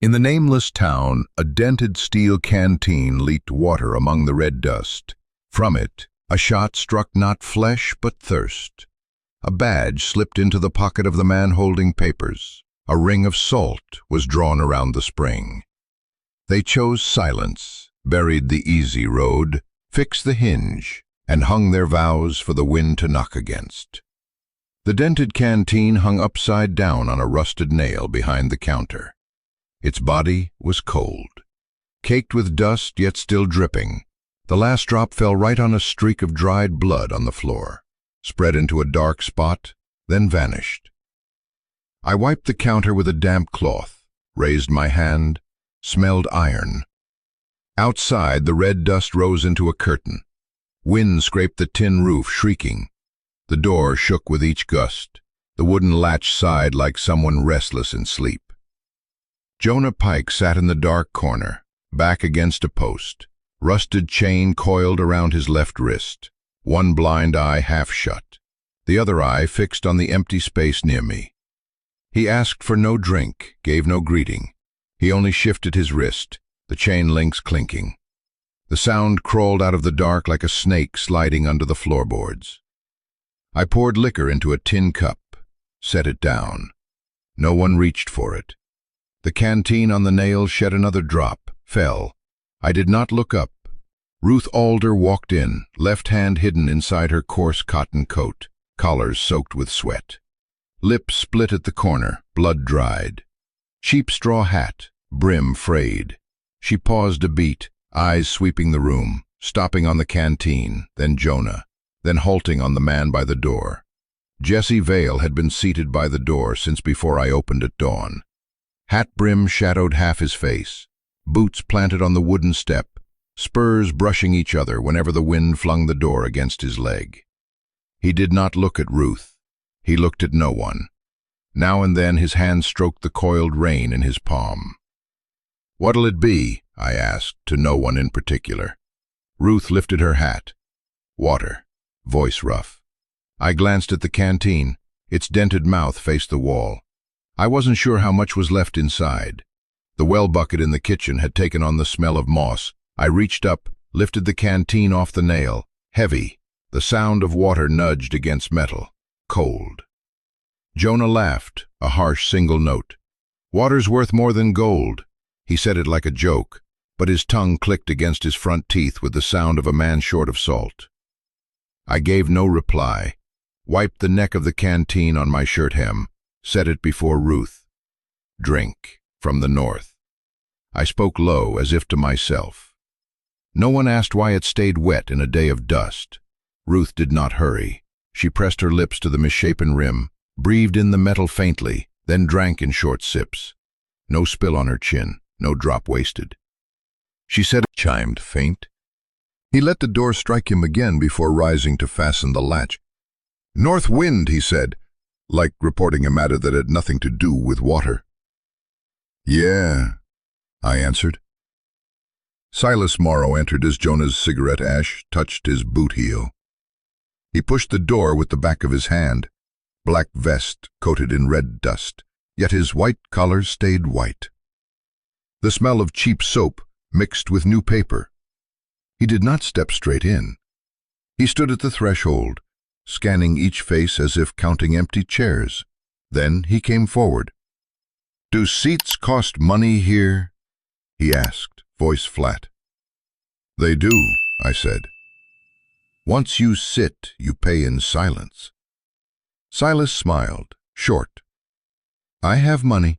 In the nameless town, a dented steel canteen leaked water among the red dust. From it, a shot struck not flesh but thirst. A badge slipped into the pocket of the man holding papers. A ring of salt was drawn around the spring. They chose silence, buried the easy road, fixed the hinge, and hung their vows for the wind to knock against. The dented canteen hung upside down on a rusted nail behind the counter. Its body was cold, caked with dust yet still dripping. The last drop fell right on a streak of dried blood on the floor, spread into a dark spot, then vanished. I wiped the counter with a damp cloth, raised my hand, smelled iron. Outside, the red dust rose into a curtain. Wind scraped the tin roof, shrieking. The door shook with each gust. The wooden latch sighed like someone restless in sleep. Jonah Pike sat in the dark corner, back against a post, rusted chain coiled around his left wrist, one blind eye half shut, the other eye fixed on the empty space near me. He asked for no drink, gave no greeting. He only shifted his wrist, the chain links clinking. The sound crawled out of the dark like a snake sliding under the floorboards. I poured liquor into a tin cup, set it down. No one reached for it. The canteen on the nail shed another drop, fell. I did not look up. Ruth Alder walked in, left hand hidden inside her coarse cotton coat, collars soaked with sweat. Lip split at the corner, blood dried. Cheap straw hat, brim frayed. She paused a beat, eyes sweeping the room, stopping on the canteen, then Jonah, then halting on the man by the door. Jesse Vale had been seated by the door since before I opened at dawn. Hat brim shadowed half his face, boots planted on the wooden step, spurs brushing each other whenever the wind flung the door against his leg. He did not look at Ruth. He looked at no one. Now and then his hand stroked the coiled rein in his palm. "What'll it be?" I asked, to no one in particular. Ruth lifted her hat. "Water," voice rough. I glanced at the canteen. Its dented mouth faced the wall. I wasn't sure how much was left inside. The well bucket in the kitchen had taken on the smell of moss. I reached up, lifted the canteen off the nail. Heavy. The sound of water nudged against metal. Cold. Jonah laughed, a harsh single note. "Water's worth more than gold." He said it like a joke, but his tongue clicked against his front teeth with the sound of a man short of salt. I gave no reply, wiped the neck of the canteen on my shirt hem, set it before Ruth. "Drink, from the north." I spoke low, as if to myself. No one asked why it stayed wet in a day of dust. Ruth did not hurry. She pressed her lips to the misshapen rim, breathed in the metal faintly, then drank in short sips. No spill on her chin, no drop wasted. She said it chimed faint. He let the door strike him again before rising to fasten the latch. "North wind," he said, like reporting a matter that had nothing to do with water. "Yeah," I answered. Silas Morrow entered as Jonah's cigarette ash touched his boot heel. He pushed the door with the back of his hand, black vest coated in red dust, yet his white collar stayed white. The smell of cheap soap mixed with new paper. He did not step straight in. He stood at the threshold, scanning each face as if counting empty chairs. Then he came forward. "Do seats cost money here?" he asked, voice flat. "They do," I said. "Once you sit, you pay in silence." Silas smiled, short. "I have money."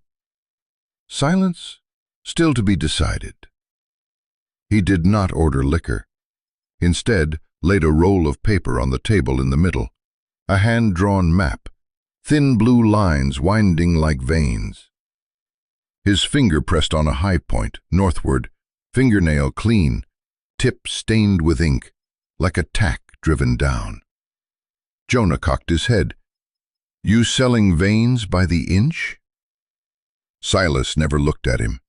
Silence, still to be decided. He did not order liquor. Instead, laid a roll of paper on the table in the middle, a hand-drawn map, thin blue lines winding like veins. His finger pressed on a high point, northward, fingernail clean, tip stained with ink, like a tack driven down. Jonah cocked his head. "You selling veins by the inch?" Silas never looked at him.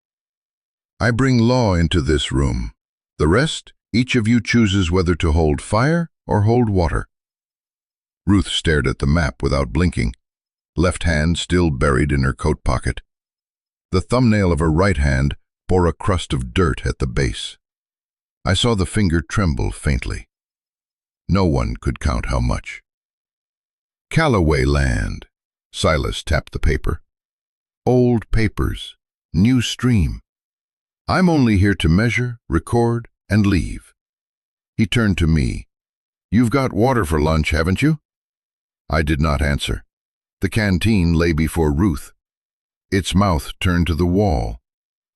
"I bring law into this room. The rest, each of you chooses whether to hold fire or hold water." Ruth stared at the map without blinking, left hand still buried in her coat pocket. The thumbnail of her right hand bore a crust of dirt at the base. I saw the finger tremble faintly. No one could count how much. Callaway land. Silas tapped the paper. Old papers. New stream. I'm only here to measure, record, and leave. He turned to me. You've got water for lunch, haven't you? I did not answer. The canteen lay before Ruth. Its mouth turned to the wall.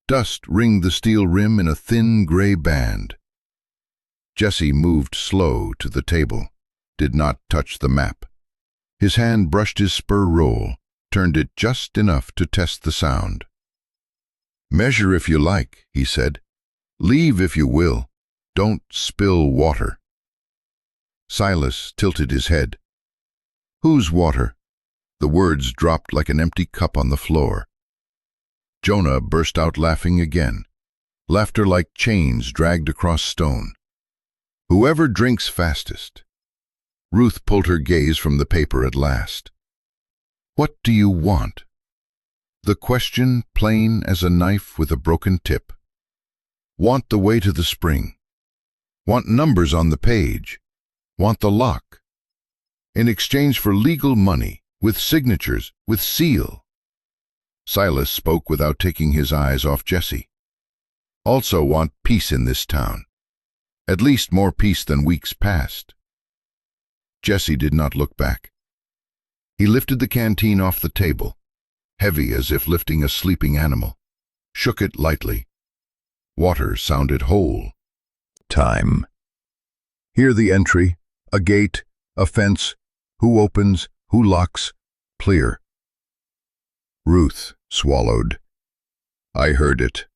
Dust ringed the steel rim in a thin gray band. Jesse moved slow to the table, did not touch the map. His hand brushed his spur roll, turned it just enough to test the sound. Measure if you like, he said. Leave if you will. Don't spill water. Silas tilted his head. Whose water? The words dropped like an empty cup on the floor. Jonah burst out laughing again, laughter like chains dragged across stone. Whoever drinks fastest. Ruth pulled her gaze from the paper at last. What do you want? The question plain as a knife with a broken tip. Want the way to the spring. Want numbers on the page. Want the lock. In exchange for legal money, with signatures, with seal. Silas spoke without taking his eyes off Jesse. Also want peace in this town. At least more peace than weeks past. Jesse did not look back. He lifted the canteen off the table, heavy as if lifting a sleeping animal, shook it lightly. Water sounded whole. Time. Hear the entry, a gate, a fence, who opens, who locks, clear. Ruth swallowed. I heard it.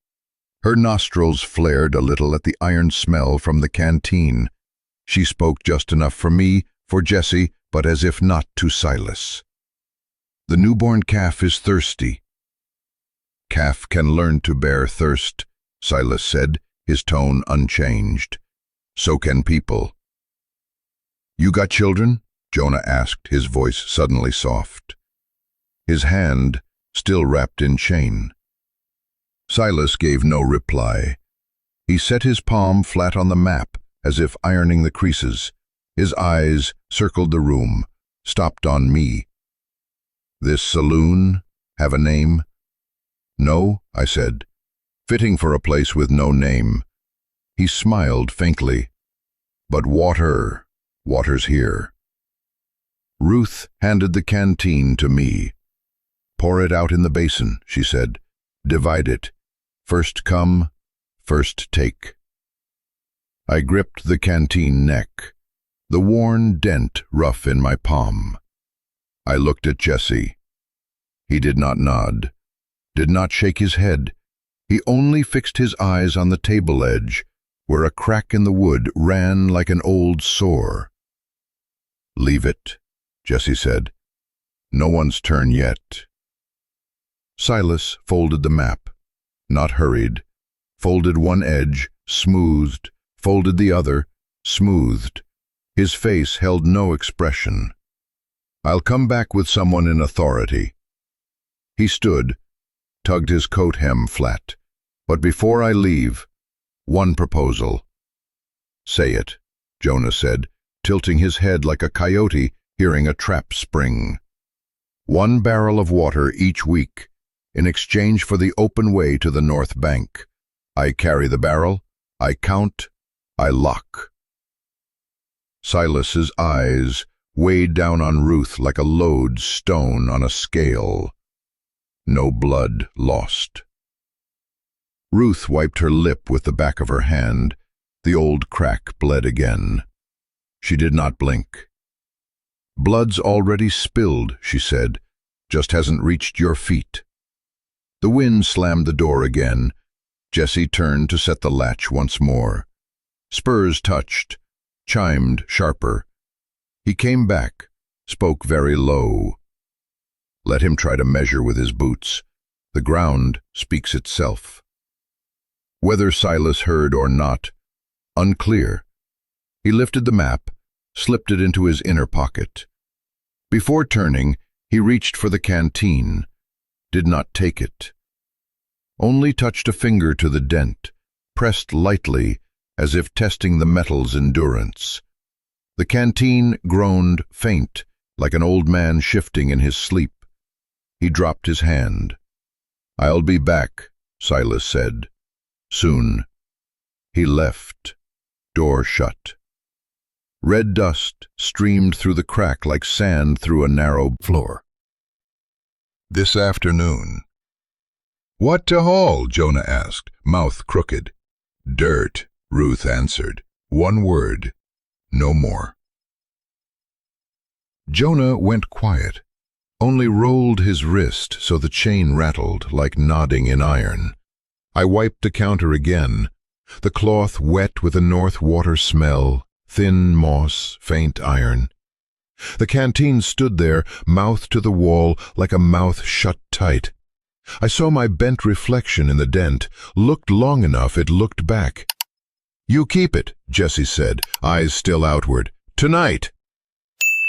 Her nostrils flared a little at the iron smell from the canteen. She spoke just enough for me, for Jesse, but as if not to Silas. The newborn calf is thirsty. Calf can learn to bear thirst, Silas said, his tone unchanged. So can people. You got children? Jonah asked, his voice suddenly soft. His hand still wrapped in chain. Silas gave no reply. He set his palm flat on the map, as if ironing the creases. His eyes circled the room, stopped on me. This saloon have a name? No, I said, fitting for a place with no name. He smiled faintly. But water's here. Ruth handed the canteen to me. Pour it out in the basin, she said. Divide it. First come, first take. I gripped the canteen neck, the worn dent rough in my palm. I looked at Jesse. He did not nod, did not shake his head. He only fixed his eyes on the table edge, where a crack in the wood ran like an old sore. Leave it, Jesse said. No one's turn yet. Silas folded the map, not hurried, folded one edge, smoothed, folded the other, smoothed. His face held no expression. I'll come back with someone in authority. He stood, tugged his coat hem flat. But before I leave, one proposal. Say it, Jonah said, tilting his head like a coyote hearing a trap spring. 1 barrel of water each week, in exchange for the open way to the north bank. I carry the barrel, I count, I lock. Silas's eyes weighed down on Ruth like a lodestone on a scale. No blood lost. Ruth wiped her lip with the back of her hand. The old crack bled again. She did not blink. Blood's already spilled, she said, just hasn't reached your feet. The wind slammed the door again. Jesse turned to set the latch once more. Spurs touched, chimed sharper. He came back, spoke very low. Let him try to measure with his boots. The ground speaks itself. Whether Silas heard or not, unclear. He lifted the map, slipped it into his inner pocket. Before turning, he reached for the canteen, did not take it. only touched a finger to the dent, pressed lightly as if testing the metal's endurance. The canteen groaned faint, like an old man shifting in his sleep. He dropped his hand. "I'll be back," Silas said. "Soon." He left. Door shut. Red dust streamed through the crack like sand through a narrow floor. This afternoon. "What to haul?" Jonah asked, mouth crooked. "Dirt," Ruth answered. One word. No more. Jonah went quiet, only rolled his wrist so the chain rattled like knotting in iron. I wiped the counter again, the cloth wet with a north water smell, thin moss, faint iron. The canteen stood there, mouth to the wall, like a mouth shut tight. I saw my bent reflection in the dent, looked long enough it looked back. "You keep it," Jessie said, eyes still outward. "Tonight."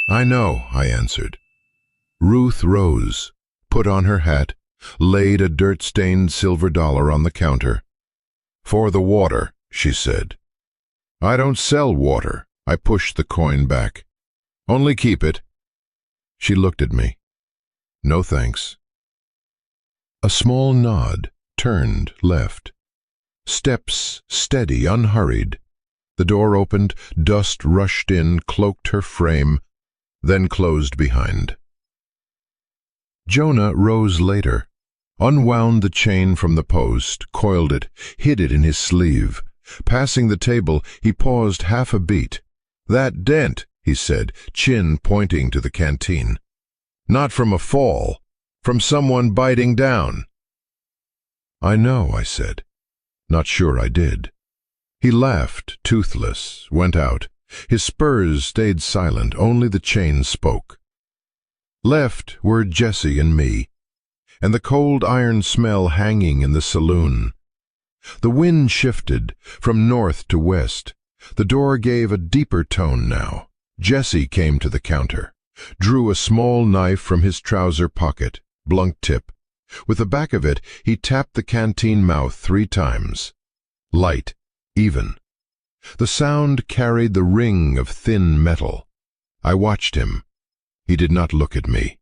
"I know," I answered. Ruth rose, put on her hat, laid a dirt-stained silver dollar on the counter. "For the water," she said. "I don't sell water." I pushed the coin back. "Only keep it." She looked at me. "No thanks." A small nod, turned, left. Steps steady, unhurried. The door opened, dust rushed in, cloaked her frame, then closed behind. Jonah rose later, unwound the chain from the post, coiled it, hid it in his sleeve. Passing the table, he paused half a beat. "That dent," he said, chin pointing to the canteen. "Not from a fall, from someone biting down." "I know," I said. Not sure I did. He laughed, toothless, went out. His spurs stayed silent, only the chain spoke. Left were Jessie and me, and the cold iron smell hanging in the saloon. The wind shifted from north to west. The door gave a deeper tone now. Jessie came to the counter, drew a small knife from his trouser pocket, blunt tip. With the back of it, he tapped the canteen mouth 3 times. Light, even. The sound carried the ring of thin metal. I watched him. He did not look at me.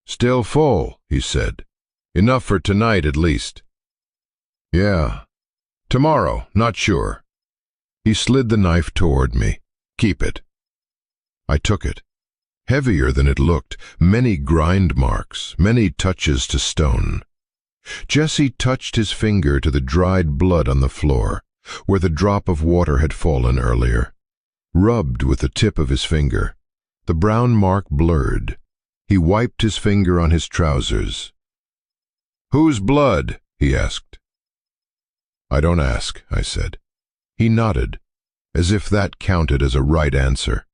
"Still full," he said. "Enough for tonight at least." "Yeah. Tomorrow, not sure." He slid the knife toward me. "Keep it." I took it. Heavier than it looked, many grind marks, many touches to stone. Jessie touched his finger to the dried blood on the floor, where the drop of water had fallen earlier. Rubbed with the tip of his finger. The brown mark blurred. He wiped his finger on his trousers. "Whose blood?" he asked. "I don't ask," I said. He nodded, as if that counted as a right answer.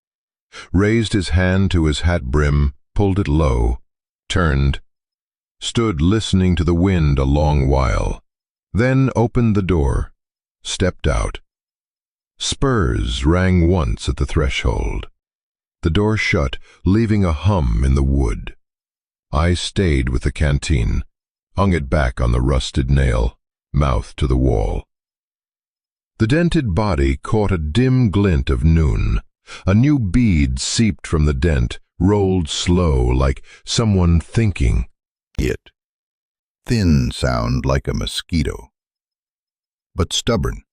Raised his hand to his hat brim, pulled it low, turned, stood listening to the wind a long while, then opened the door, stepped out. Spurs rang once at the threshold. The door shut, leaving a hum in the wood. I stayed with the canteen, hung it back on the rusted nail, mouth to the wall. The dented body caught a dim glint of noon. A new bead seeped from the dent, rolled slow like someone thinking. It. Thin sound like a mosquito. But stubborn.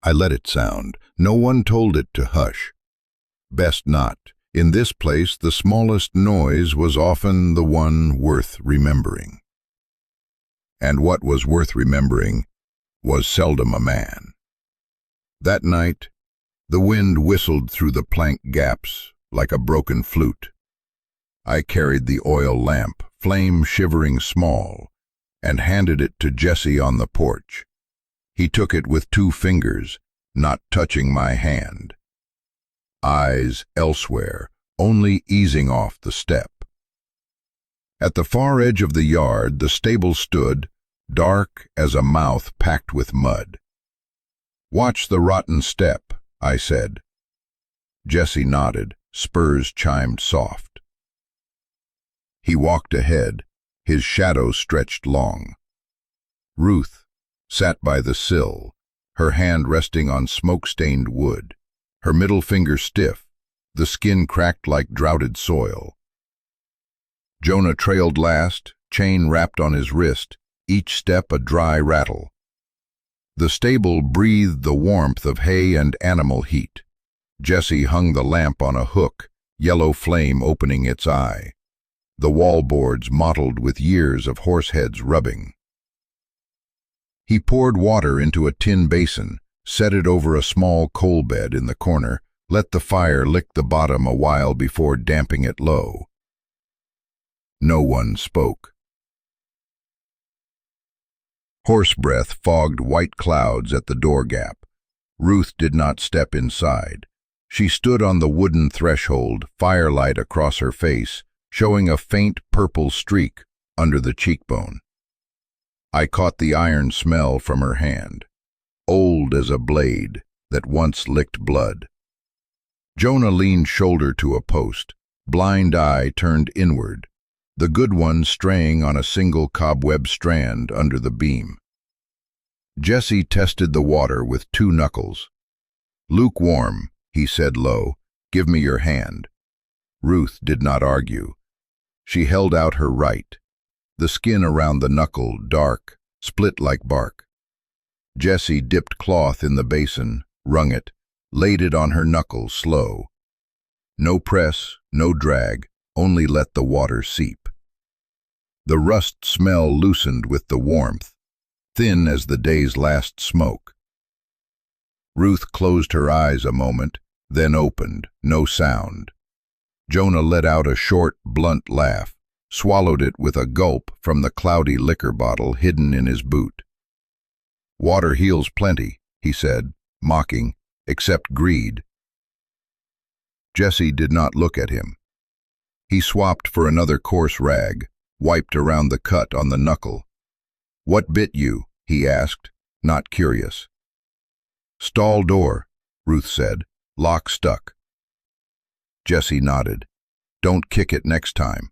I let it sound. No one told it to hush. Best not. In this place, the smallest noise was often the one worth remembering. And what was worth remembering was seldom a man. That night, the wind whistled through the plank gaps like a broken flute. I carried the oil lamp, flame shivering small, and handed it to Jessie on the porch. He took it with 2 fingers, not touching my hand. Eyes elsewhere, only easing off the step. At the far edge of the yard, the stable stood, dark as a mouth packed with mud. "Watch the rotten step," I said. Jessie nodded, spurs chimed soft. He walked ahead, his shadow stretched long. Ruth sat by the sill, her hand resting on smoke-stained wood, her middle finger stiff, the skin cracked like droughted soil. Jonah trailed last, chain wrapped on his wrist, each step a dry rattle. The stable breathed the warmth of hay and animal heat. Jessie hung the lamp on a hook, yellow flame opening its eye, the wallboards mottled with years of horseheads rubbing. He poured water into a tin basin, set it over a small coal bed in the corner, let the fire lick the bottom a while before damping it low. No one spoke. Horse breath fogged white clouds at the door gap. Ruth did not step inside. She stood on the wooden threshold, firelight across her face, showing a faint purple streak under the cheekbone. I caught the iron smell from her hand, old as a blade that once licked blood. Jonah leaned shoulder to a post, blind eye turned inward, the good one straying on a single cobweb strand under the beam. Jessie tested the water with 2 knuckles. "Lukewarm," he said low. "Give me your hand." Ruth did not argue. She held out her right, the skin around the knuckle dark, split like bark. Jessie dipped cloth in the basin, wrung it, laid it on her knuckle slow. No press, no drag, only let the water seep. The rust smell loosened with the warmth, thin as the day's last smoke. Ruth closed her eyes a moment, then opened, no sound. Jonah let out a short, blunt laugh, swallowed it with a gulp from the cloudy liquor bottle hidden in his boot. "Water heals plenty," he said, mocking, "except greed." Jessie did not look at him. He swapped for another coarse rag, wiped around the cut on the knuckle. "What bit you?" he asked, not curious. "Stall door," Ruth said, "lock stuck." Jessie nodded. "Don't kick it next time."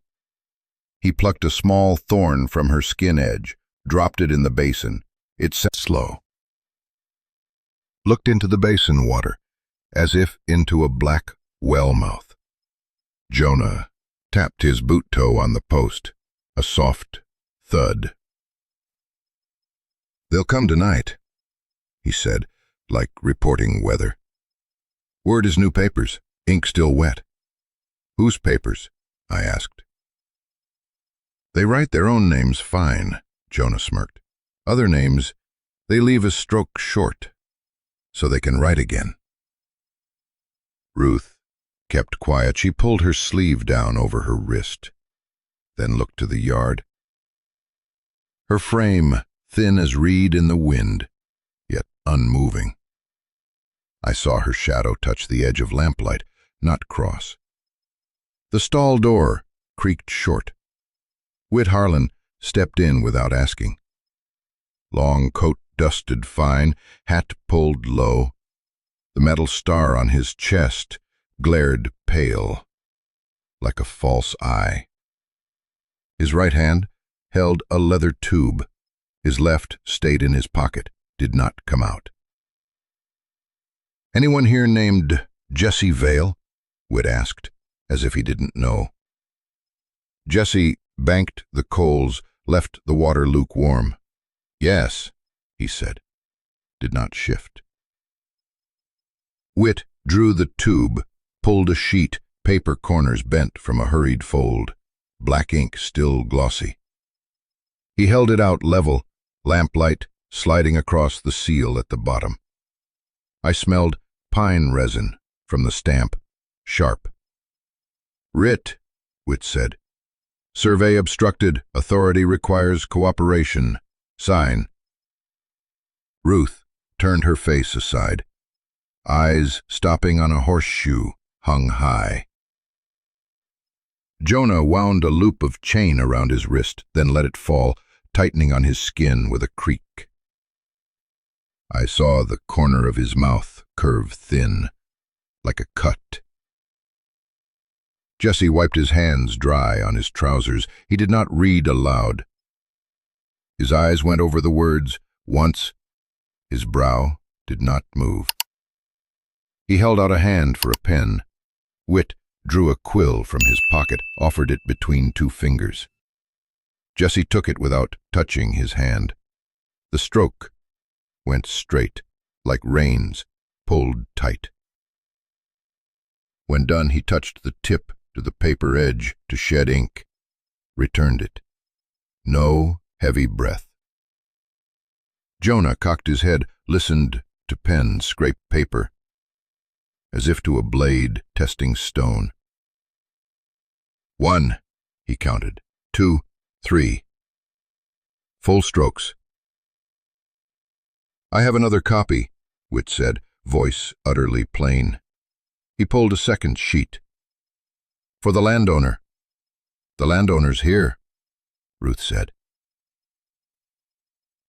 He plucked a small thorn from her skin edge, dropped it in the basin. It set slow. Looked into the basin water, as if into a black well mouth. Jonah tapped his boot toe on the post, a soft thud. "They'll come tonight," he said, like reporting weather. "Word is new papers, ink still wet." "Whose papers?" I asked. "They write their own names fine," Jonah smirked. "Other names, they leave a stroke short, so they can write again." Ruth kept quiet. She pulled her sleeve down over her wrist, then looked to the yard. Her frame thin as reed in the wind, yet unmoving. I saw her shadow touch the edge of lamplight, not cross. The stall door creaked short. Whit Harlan stepped in without asking. Long coat dusted fine, hat pulled low. The metal star on his chest glared pale, like a false eye. His right hand held a leather tube. His left stayed in his pocket, did not come out. "Anyone here named Jessie Vale?" Whit asked, as if he didn't know. Jessie banked the coals, left the water lukewarm. "Yes," he said, did not shift. Whit drew the tube, pulled a sheet, paper corners bent from a hurried fold, black ink still glossy. He held it out level, lamplight sliding across the seal at the bottom. I smelled pine resin from the stamp, sharp. "Writ," Whit said. "Survey obstructed. Authority requires cooperation. Sign." Ruth turned her face aside. Eyes stopping on a horseshoe hung high. Jonah wound a loop of chain around his wrist, then let it fall, tightening on his skin with a creak. I saw the corner of his mouth curve thin, like a cut. Jessie wiped his hands dry on his trousers. He did not read aloud. His eyes went over the words once. His brow did not move. He held out a hand for a pen. Whit drew a quill from his pocket, offered it between two fingers. Jesse took it without touching his hand. The stroke went straight, like reins pulled tight. When done, he touched the tip to the paper edge to shed ink, returned it. No heavy breath. Jonah cocked his head, listened to pen scrape paper, as if to a blade testing stone. 1, he counted. 2, 3. Full strokes. I have another copy, Whit said, voice utterly plain. He pulled a second sheet. For the landowner. The landowner's here, Ruth said.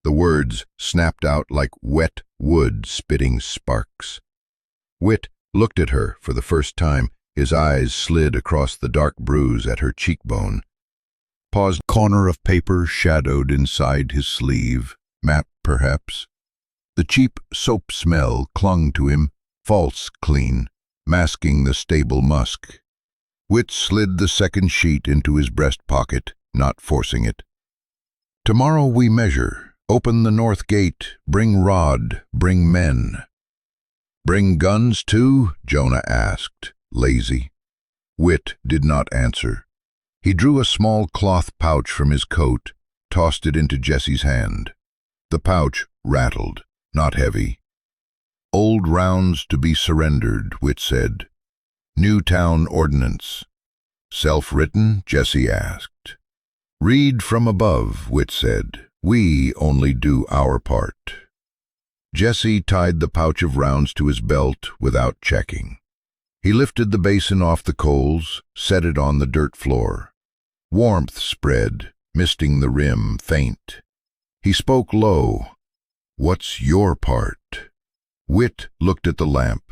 The words snapped out like wet wood spitting sparks. Whit looked at her for the first time. His eyes slid across the dark bruise at her cheekbone. Paused. Corner of paper shadowed inside his sleeve. Map, perhaps. The cheap soap smell clung to him, false clean, masking the stable musk. Whit slid the second sheet into his breast pocket, not forcing it. Tomorrow we measure. Open the north gate. Bring rod. Bring men. Bring guns too? Jonah asked, lazy. Whit did not answer. He drew a small cloth pouch from his coat, tossed it into Jesse's hand. The pouch rattled, not heavy. Old rounds to be surrendered, Whit said. Newtown ordinance. Self-written? Jesse asked. Read from above, Whit said. We only do our part. Jesse tied the pouch of rounds to his belt without checking. He lifted the basin off the coals, set it on the dirt floor. Warmth spread, misting the rim faint. He spoke low. What's your part? Whit looked at the lamp.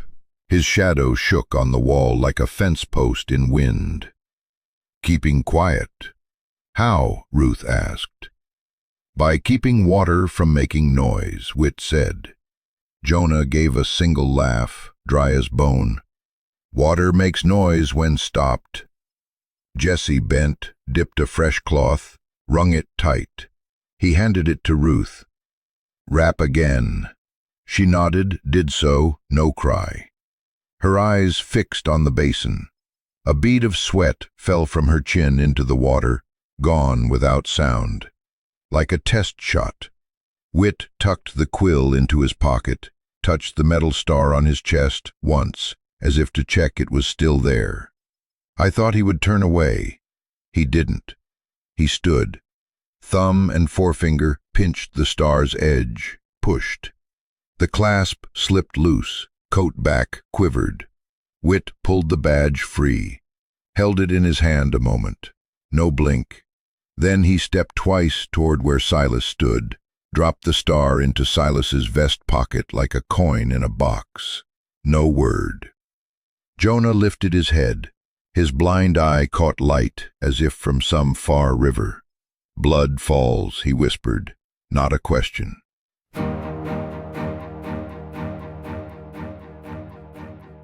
His shadow shook on the wall like a fence post in wind. Keeping quiet. How? Ruth asked. By keeping water from making noise, Whit said. Jonah gave a single laugh, dry as bone. Water makes noise when stopped. Jesse bent, dipped a fresh cloth, wrung it tight. He handed it to Ruth. Wrap again. She nodded, did so, no cry. Her eyes fixed on the basin. A bead of sweat fell from her chin into the water, gone without sound. Like a test shot. Whit tucked the quill into his pocket, touched the metal star on his chest once, as if to check it was still there. I thought he would turn away. He didn't. He stood. Thumb and forefinger pinched the star's edge, pushed. The clasp slipped loose, coat back quivered. Whit pulled the badge free, held it in his hand a moment. No blink. Then he stepped twice toward where Silas stood, dropped the star into Silas's vest pocket like a coin in a box. No word. Jonah lifted his head. His blind eye caught light as if from some far river. Blood falls, he whispered, not a question.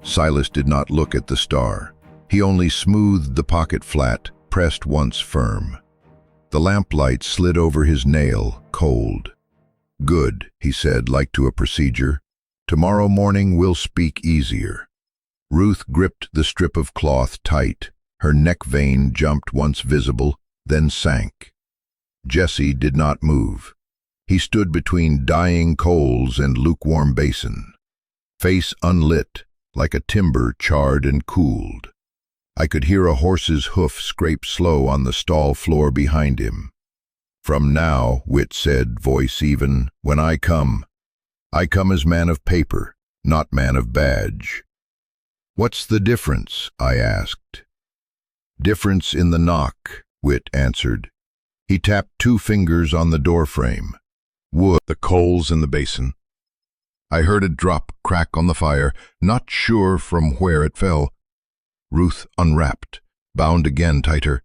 Silas did not look at the star. He only smoothed the pocket flat, pressed once firm. The lamplight slid over his nail, cold. Good, he said, like to a procedure. Tomorrow morning we'll speak easier. Ruth gripped the strip of cloth tight. Her neck vein jumped once visible, then sank. Jesse did not move. He stood between dying coals and lukewarm basin. Face unlit, like a timber charred and cooled. I could hear a horse's hoof scrape slow on the stall floor behind him. From now, Whit said, voice even, when I come as man of paper, not man of badge. What's the difference? I asked. Difference in the knock, Whit answered. He tapped 2 fingers on the doorframe. Wood, the coals in the basin. I heard it drop, crack on the fire, not sure from where it fell. Ruth unwrapped, bound again tighter.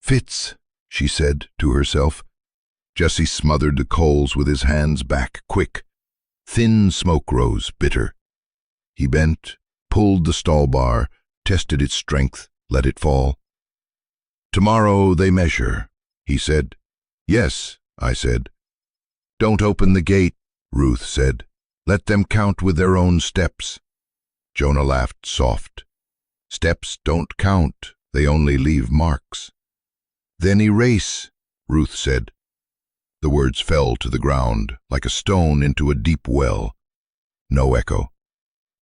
Fits, she said to herself. Jesse smothered the coals with his hands back, quick. Thin smoke rose, bitter. He bent, pulled the stall bar, tested its strength, let it fall. "Tomorrow they measure," he said. "Yes," I said. "Don't open the gate," Ruth said. "Let them count with their own steps." Jonah laughed soft. "Steps don't count, they only leave marks." "Then erase," Ruth said. The words fell to the ground, like a stone into a deep well. No echo.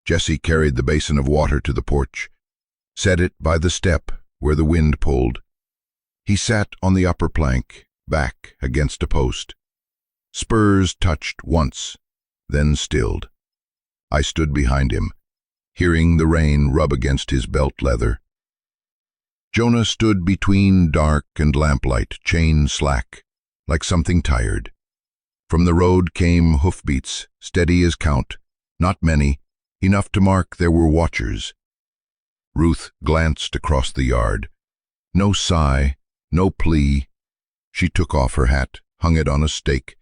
Jesse carried the basin of water to the porch, set it by the step where the wind pulled. He sat on the upper plank, back against a post. Spurs touched once, then stilled. I stood behind him, hearing the rain rub against his belt leather. Jonah stood between dark and lamplight, chain slack, like something tired. From the road came hoofbeats, steady as count, not many, enough to mark there were watchers. Ruth glanced across the yard. No sigh, no plea. She took off her hat, hung it on a stake,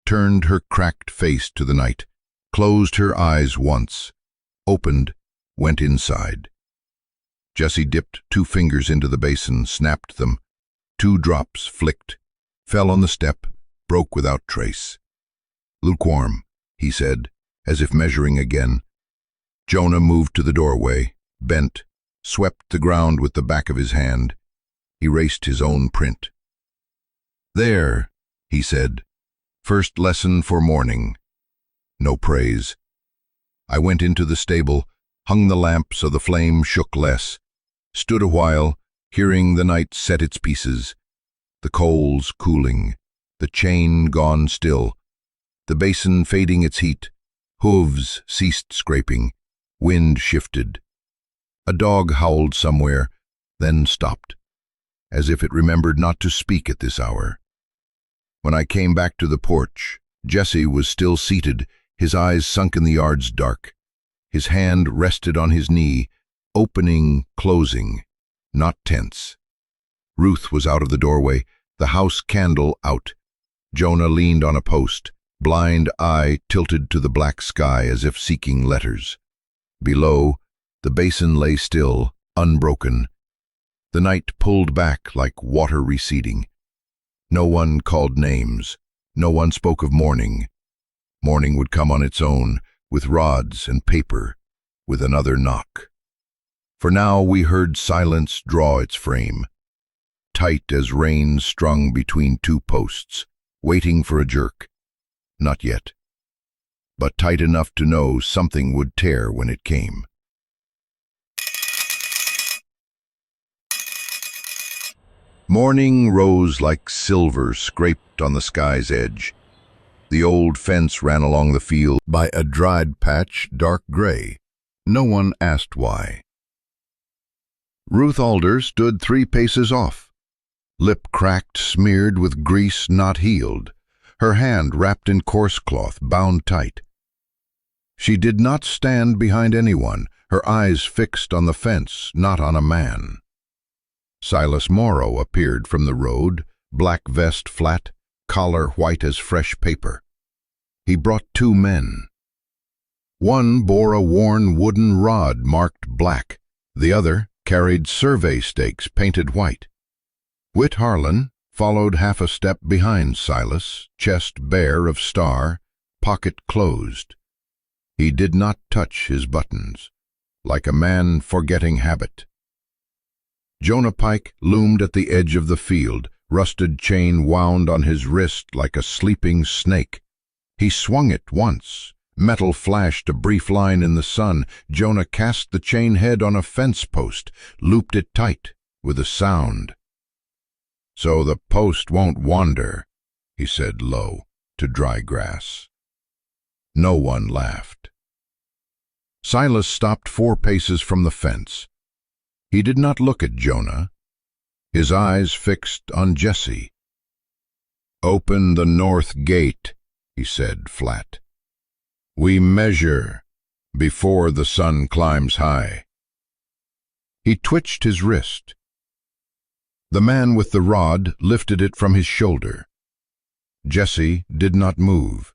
turned her cracked face to the night, closed her eyes once, opened, went inside. Jesse dipped 2 fingers into the basin, snapped them. 2 drops flicked, fell on the step, broke without trace. "Lukewarm," he said, as if measuring again. Jonah moved to the doorway, bent, swept the ground with the back of his hand, erased his own print. "There," he said, "first lesson for morning." No praise. I went into the stable, hung the lamp so the flame shook less, stood a while, hearing the night set its pieces, the coals cooling, the chain gone still, the basin fading its heat, hooves ceased scraping, wind shifted. A dog howled somewhere, then stopped, as if it remembered not to speak at this hour. When I came back to the porch, Jesse was still seated, his eyes sunk in the yard's dark. His hand rested on his knee, opening, closing, not tense. Ruth was out of the doorway, the house candle out. Jonah leaned on a post, blind eye tilted to the black sky as if seeking letters. Below, the basin lay still, unbroken. The night pulled back like water receding. No one called names. No one spoke of morning. Morning would come on its own, with rods and paper, with another knock. For now we heard silence draw its frame, tight as reins strung between 2 posts, waiting for a jerk. Not yet, but tight enough to know something would tear when it came. Morning rose like silver scraped on the sky's edge. The old fence ran along the field by a dried patch dark gray. No one asked why. Ruth Alder stood 3 paces off, lip cracked, smeared with grease not healed, her hand wrapped in coarse cloth, bound tight. She did not stand behind anyone, her eyes fixed on the fence, not on a man. Silas Morrow appeared from the road, black vest flat, collar white as fresh paper. He brought 2 men. One bore a worn wooden rod marked black, the other carried survey stakes painted white. Whit Harlan followed half a step behind Silas, chest bare of star, pocket closed. He did not touch his buttons, like a man forgetting habit. Jonah Pike loomed at the edge of the field, rusted chain wound on his wrist like a sleeping snake. He swung it once. Metal flashed a brief line in the sun. Jonah cast the chain head on a fence post, looped it tight with a sound. "So the post won't wander," he said low, to dry grass. No one laughed. Silas stopped 4 paces from the fence. He did not look at Jonah, his eyes fixed on Jesse. "Open the north gate," he said flat. "We measure before the sun climbs high." He twitched his wrist. The man with the rod lifted it from his shoulder. Jesse did not move.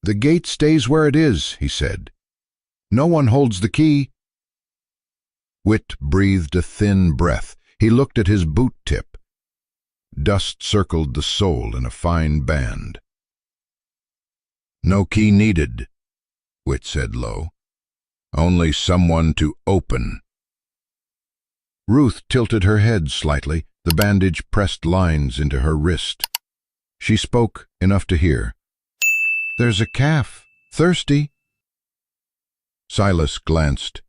"The gate stays where it is," he said. "No one holds the key." Whit breathed a thin breath. He looked at his boot tip. Dust circled the sole in a fine band. "No key needed," Whit said low. "Only someone to open." Ruth tilted her head slightly. The bandage pressed lines into her wrist. She spoke enough to hear. "There's a calf. Thirsty." Silas glanced.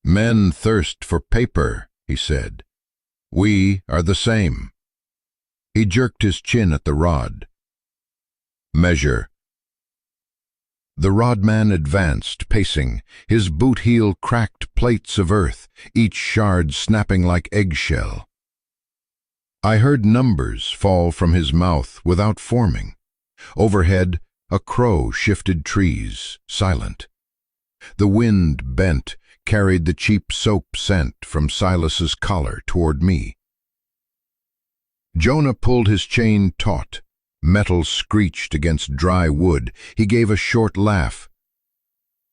"Men thirst for paper," he said. "We are the same." He jerked his chin at the rod. "Measure." The rodman advanced, pacing. His boot heel cracked plates of earth, each shard snapping like eggshell. I heard numbers fall from his mouth without forming. Overhead, a crow shifted trees, silent. The wind bent, carried the cheap soap scent from Silas's collar toward me. Jonah pulled his chain taut. Metal screeched against dry wood. He gave a short laugh.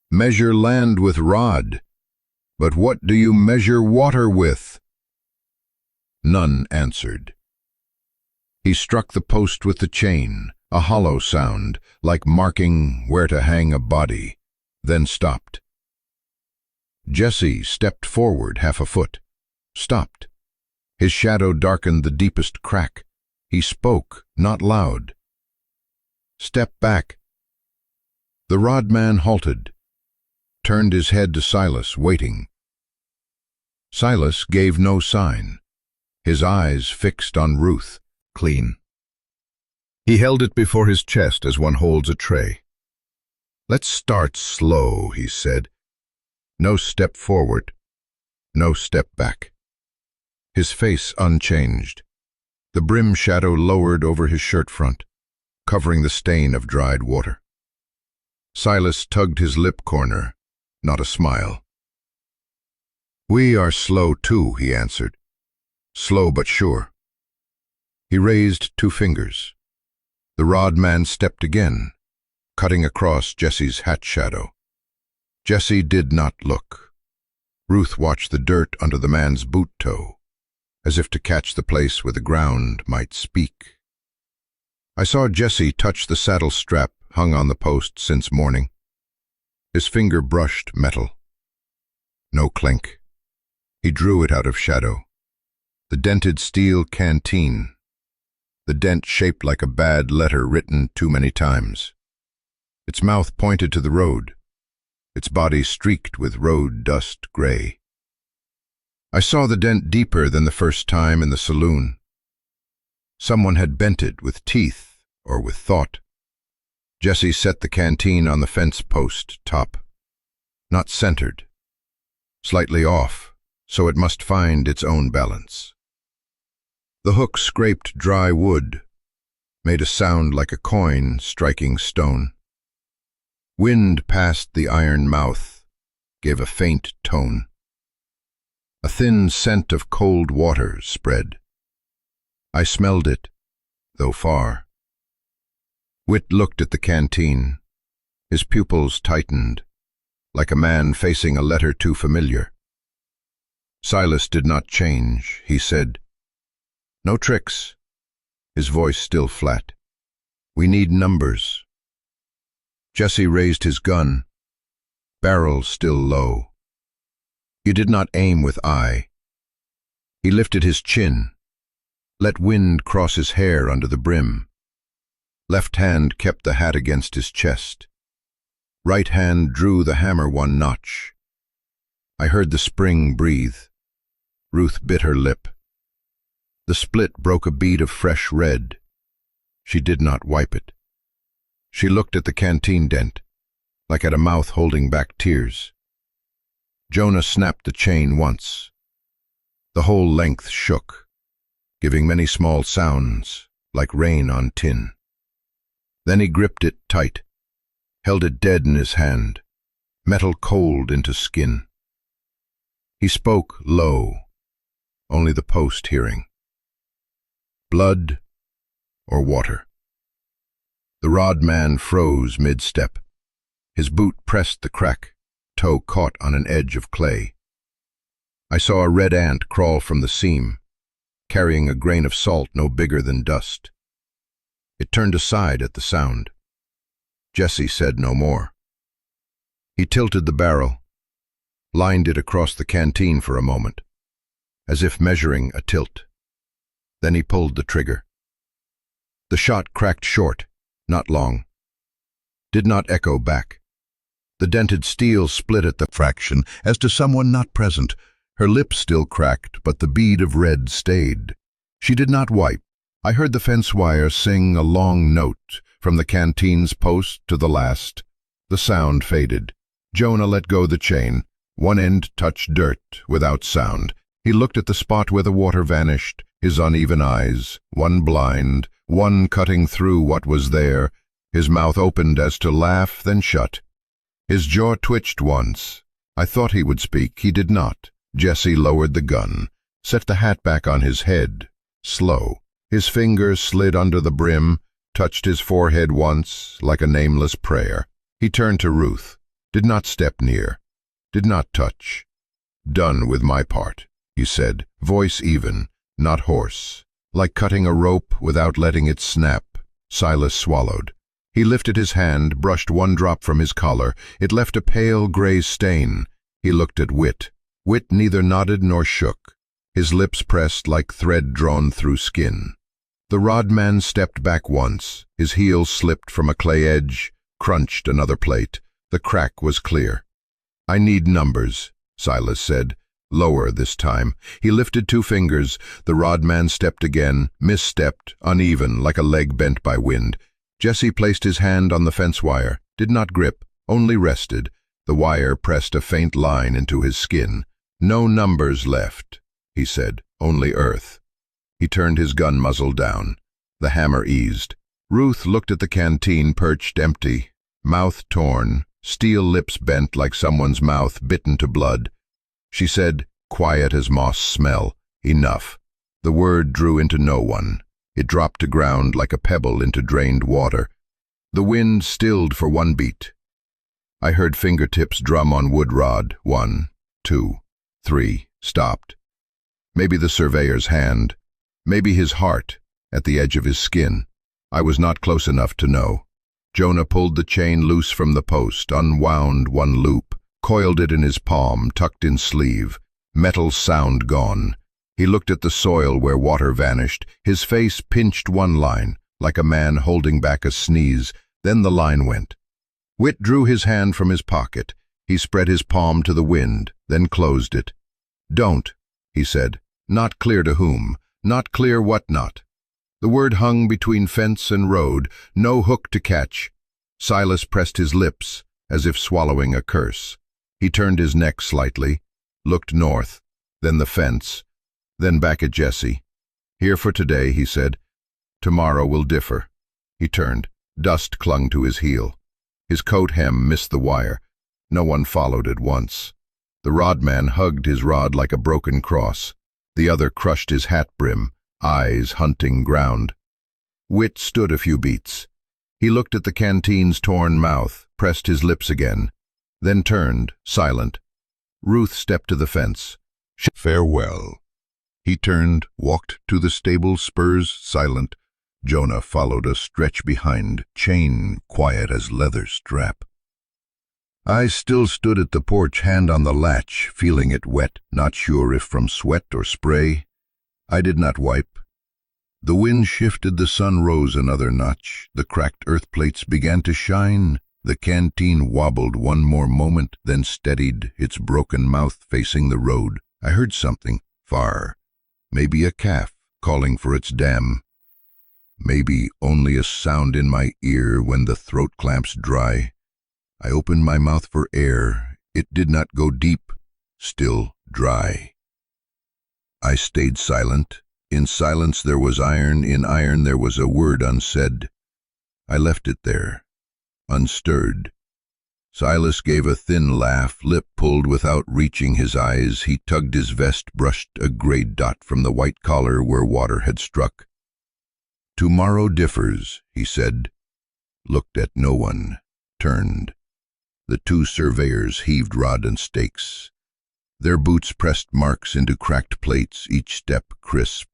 "Measure land with rod. But what do you measure water with?" None answered. He struck the post with the chain, a hollow sound, like marking where to hang a body, then stopped. Jesse stepped forward half a foot, stopped. His shadow darkened the deepest crack. He spoke, not loud. "Step back." The rodman halted, turned his head to Silas, waiting. Silas gave no sign, his eyes fixed on Ruth. "Clean." He held it before his chest as one holds a tray. "Let's start slow," he said. "No step forward, no step back." His face unchanged. The brim shadow lowered over his shirt front, covering the stain of dried water. Silas tugged his lip corner, not a smile. "We are slow too," he answered. "Slow but sure." He raised 2 fingers. The rodman stepped again, cutting across Jesse's hat shadow. Jesse did not look. Ruth watched the dirt under the man's boot toe, as if to catch the place where the ground might speak. I saw Jesse touch the saddle strap hung on the post since morning. His finger brushed metal. No clink. He drew it out of shadow. The dented steel canteen. The dent shaped like a bad letter written too many times. Its mouth pointed to the road. Its body streaked with road dust gray. I saw the dent deeper than the first time in the saloon. Someone had bent it with teeth or with thought. Jesse set the canteen on the fence post top. Not centered. Slightly off, so it must find its own balance. The hook scraped dry wood, made a sound like a coin striking stone. Wind passed the iron mouth, gave a faint tone. A thin scent of cold water spread. I smelled it, though far. Whit looked at the canteen. His pupils tightened, like a man facing a letter too familiar. Silas did not change. He said, "No tricks." His voice still flat. "We need numbers." Jesse raised his gun, barrel still low. He did not aim with eye. He lifted his chin, let wind cross his hair under the brim. Left hand kept the hat against his chest. Right hand drew the hammer 1 notch. I heard the spring breathe. Ruth bit her lip. The split broke a bead of fresh red. She did not wipe it. She looked at the canteen dent, like at a mouth holding back tears. Jonah snapped the chain once. The whole length shook, giving many small sounds, like rain on tin. Then he gripped it tight, held it dead in his hand, metal cold into skin. He spoke low, only the post hearing. "Blood, or water. The rod man froze mid-step. His boot pressed the crack, toe caught on an edge of clay. I saw a red ant crawl from the seam, carrying a grain of salt no bigger than dust. It turned aside at the sound. Jesse said no more. He tilted the barrel, lined it across the canteen for a moment, as if measuring a tilt. Then he pulled the trigger. The shot cracked short, not long. Did not echo back. The dented steel split at the fraction as to someone not present. Her lips still cracked, but the bead of red stayed. She did not wipe. I heard the fence wire sing a long note from the canteen's post to the last. The sound faded. Jonah let go the chain. One end touched dirt without sound. He looked at the spot where the water vanished, his uneven eyes, one blind, one cutting through what was there. His mouth opened as to laugh, then shut. His jaw twitched once. I thought he would speak. He did not. Jesse lowered the gun, set the hat back on his head, slow. His fingers slid under the brim, touched his forehead once, like a nameless prayer. He turned to Ruth, did not step near, did not touch. "Done with my part," he said, voice even, not hoarse, like cutting a rope without letting it snap. Silas swallowed. He lifted his hand, brushed one drop from his collar. It left a pale gray stain. He looked at Whit. Whit neither nodded nor shook, his lips pressed like thread drawn through skin. The rodman stepped back once. His heel slipped from a clay edge, crunched another plate. The crack was clear. "I need numbers," Silas said, lower this time. He lifted 2 fingers. The rodman stepped again, misstepped, uneven, like a leg bent by wind. Jesse placed his hand on the fence wire, did not grip, only rested. The wire pressed a faint line into his skin. "No numbers left," he said, "only earth." He turned his gun muzzle down. The hammer eased. Ruth looked at the canteen perched empty, mouth torn, steel lips bent like someone's mouth bitten to blood. She said, quiet as moss smell, "Enough." The word drew into no one. It dropped to ground like a pebble into drained water. The wind stilled for 1 beat. I heard fingertips drum on wood rod. 1, 2, 3, stopped. Maybe the surveyor's hand, maybe his heart, at the edge of his skin. I was not close enough to know. Jonah pulled the chain loose from the post, unwound 1 loop, coiled it in his palm, tucked in sleeve. Metal sound gone. He looked at the soil where water vanished. His face pinched 1 line, like a man holding back a sneeze. Then the line went. Whit drew his hand from his pocket. He spread his palm to the wind, then closed it. "Don't," he said. Not clear to whom, not clear what not. The word hung between fence and road, no hook to catch. Silas pressed his lips, as if swallowing a curse. He turned his neck slightly, looked north, then the fence, then back at Jesse. "Here for today," he said. "Tomorrow will differ." He turned. Dust clung to his heel. His coat hem missed the wire. No one followed at once. The rodman hugged his rod like a broken cross. The other crushed his hat brim, eyes hunting ground. Whit stood a few beats. He looked at the canteen's torn mouth, pressed his lips again, then turned, silent. Ruth stepped to the fence. "Farewell." He turned, walked to the stable spurs, silent. Jonah followed a stretch behind, chain quiet as leather strap. I still stood at the porch, hand on the latch, feeling it wet, not sure if from sweat or spray. I did not wipe. The wind shifted, the sun rose another notch. The cracked earth plates began to shine. The canteen wobbled 1 more moment, then steadied, its broken mouth facing the road. I heard something, far. Maybe a calf calling for its dam. Maybe only a sound in my ear when the throat clamps dry. I opened my mouth for air. It did not go deep, still dry. I stayed silent. In silence there was iron, in iron there was a word unsaid. I left it there, unstirred. Silas gave a thin laugh, lip pulled without reaching his eyes. He tugged his vest, brushed a gray dot from the white collar where water had struck. Tomorrow differs, he said, looked at no one, turned. The two surveyors heaved rod and stakes. Their boots pressed marks into cracked plates, each step crisp.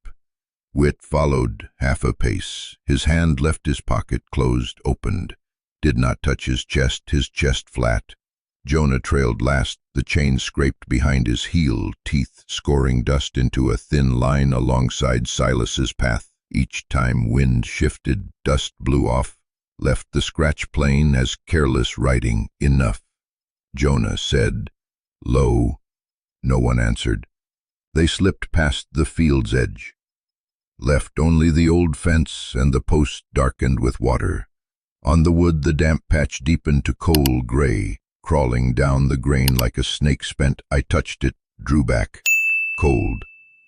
Wit followed half a pace. His hand left his pocket, closed, opened. Did not touch his chest flat. Jonah trailed last, the chain scraped behind his heel, teeth scoring dust into a thin line alongside Silas's path. Each time wind shifted, dust blew off, left the scratch plain as careless writing. Enough, Jonah said, low. No one answered. They slipped past the field's edge. Left only the old fence and the post darkened with water. On the wood the damp patch deepened to coal gray, crawling down the grain like a snake spent. I touched it, drew back. Cold.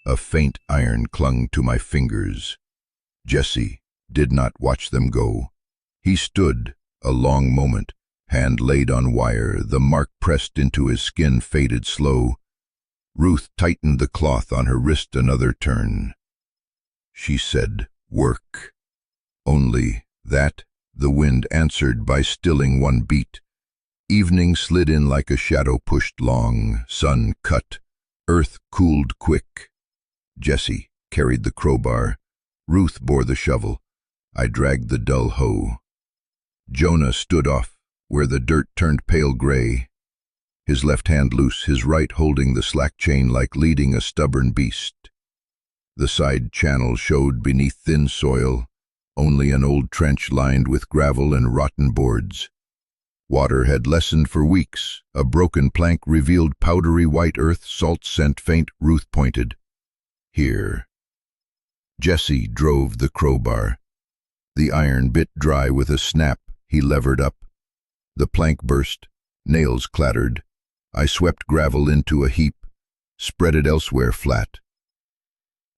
A faint iron clung to my fingers. Jesse did not watch them go. He stood a long moment, hand laid on wire, the mark pressed into his skin faded slow. Ruth tightened the cloth on her wrist another turn. She said, work. Only that, the wind answered by stilling one beat. Evening slid in like a shadow pushed long, sun cut, earth cooled quick. Jesse carried the crowbar, Ruth bore the shovel. I dragged the dull hoe. Jonah stood off, where the dirt turned pale gray, his left hand loose, his right holding the slack chain like leading a stubborn beast. The side channel showed beneath thin soil, only an old trench lined with gravel and rotten boards. Water had lessened for weeks. A broken plank revealed powdery white earth, salt scent faint. Ruth pointed. Here. Jesse drove the crowbar. The iron bit dry with a snap. He levered up. The plank burst. Nails clattered. I swept gravel into a heap, spread it elsewhere flat.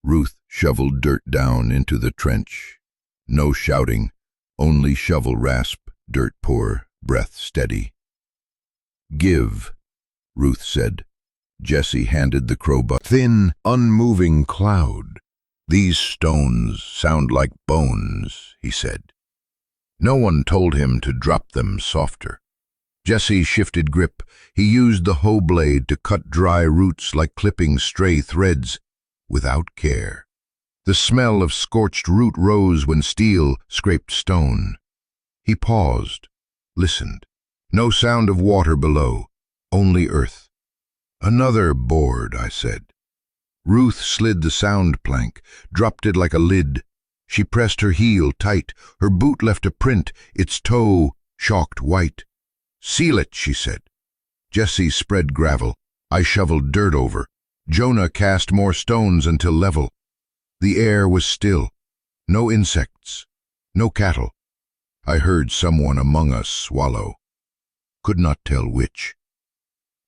Ruth shoveled dirt down into the trench. No shouting, only shovel rasp, dirt pour, breath steady. Give, Ruth said. Jesse handed the crowbar. Thin, unmoving cloud. These stones sound like bones, he said. No one told him to drop them softer. Jesse shifted grip. He used the hoe blade to cut dry roots like clipping stray threads, without care. The smell of scorched root rose when steel scraped stone. He paused, listened. No sound of water below, only earth. Another board, I said. Ruth slid the sound plank, dropped it like a lid. She pressed her heel tight. Her boot left a print, its toe chalked white. Seal it, she said. Jesse spread gravel. I shoveled dirt over. Jonah cast more stones until level. The air was still. No insects. No cattle. I heard someone among us swallow. Could not tell which.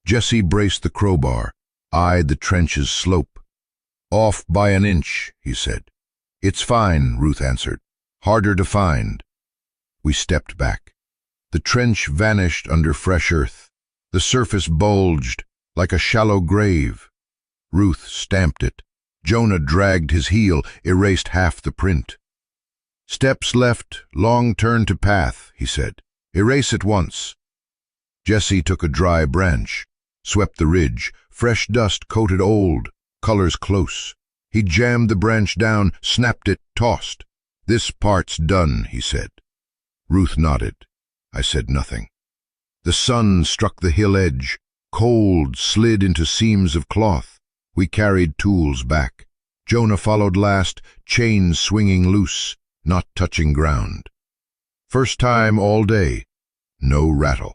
Jesse braced the crowbar, eyed the trench's slope. Off by an inch, he said. It's fine, Ruth answered. Harder to find. We stepped back. The trench vanished under fresh earth. The surface bulged like a shallow grave. Ruth stamped it. Jonah dragged his heel, erased half the print. Steps left, long turn to path, he said. Erase it once. Jesse took a dry branch, swept the ridge. Fresh dust coated old, colors close. He jammed the branch down, snapped it, tossed. This part's done, he said. Ruth nodded. I said nothing. The sun struck the hill edge. Cold slid into seams of cloth. We carried tools back. Jonah followed last, chains swinging loose, not touching ground. First time all day, no rattle.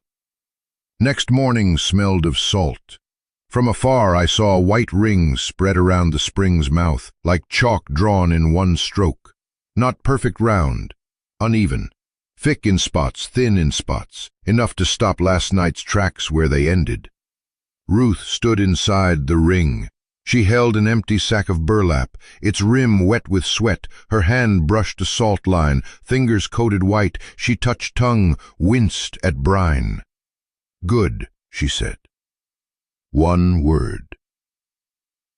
Next morning smelled of salt. From afar I saw white rings spread around the spring's mouth, like chalk drawn in one stroke. Not perfect round, uneven. Thick in spots, thin in spots, enough to stop last night's tracks where they ended. Ruth stood inside the ring. She held an empty sack of burlap, its rim wet with sweat. Her hand brushed a salt line, fingers coated white. She touched tongue, winced at brine. Good, she said. One word.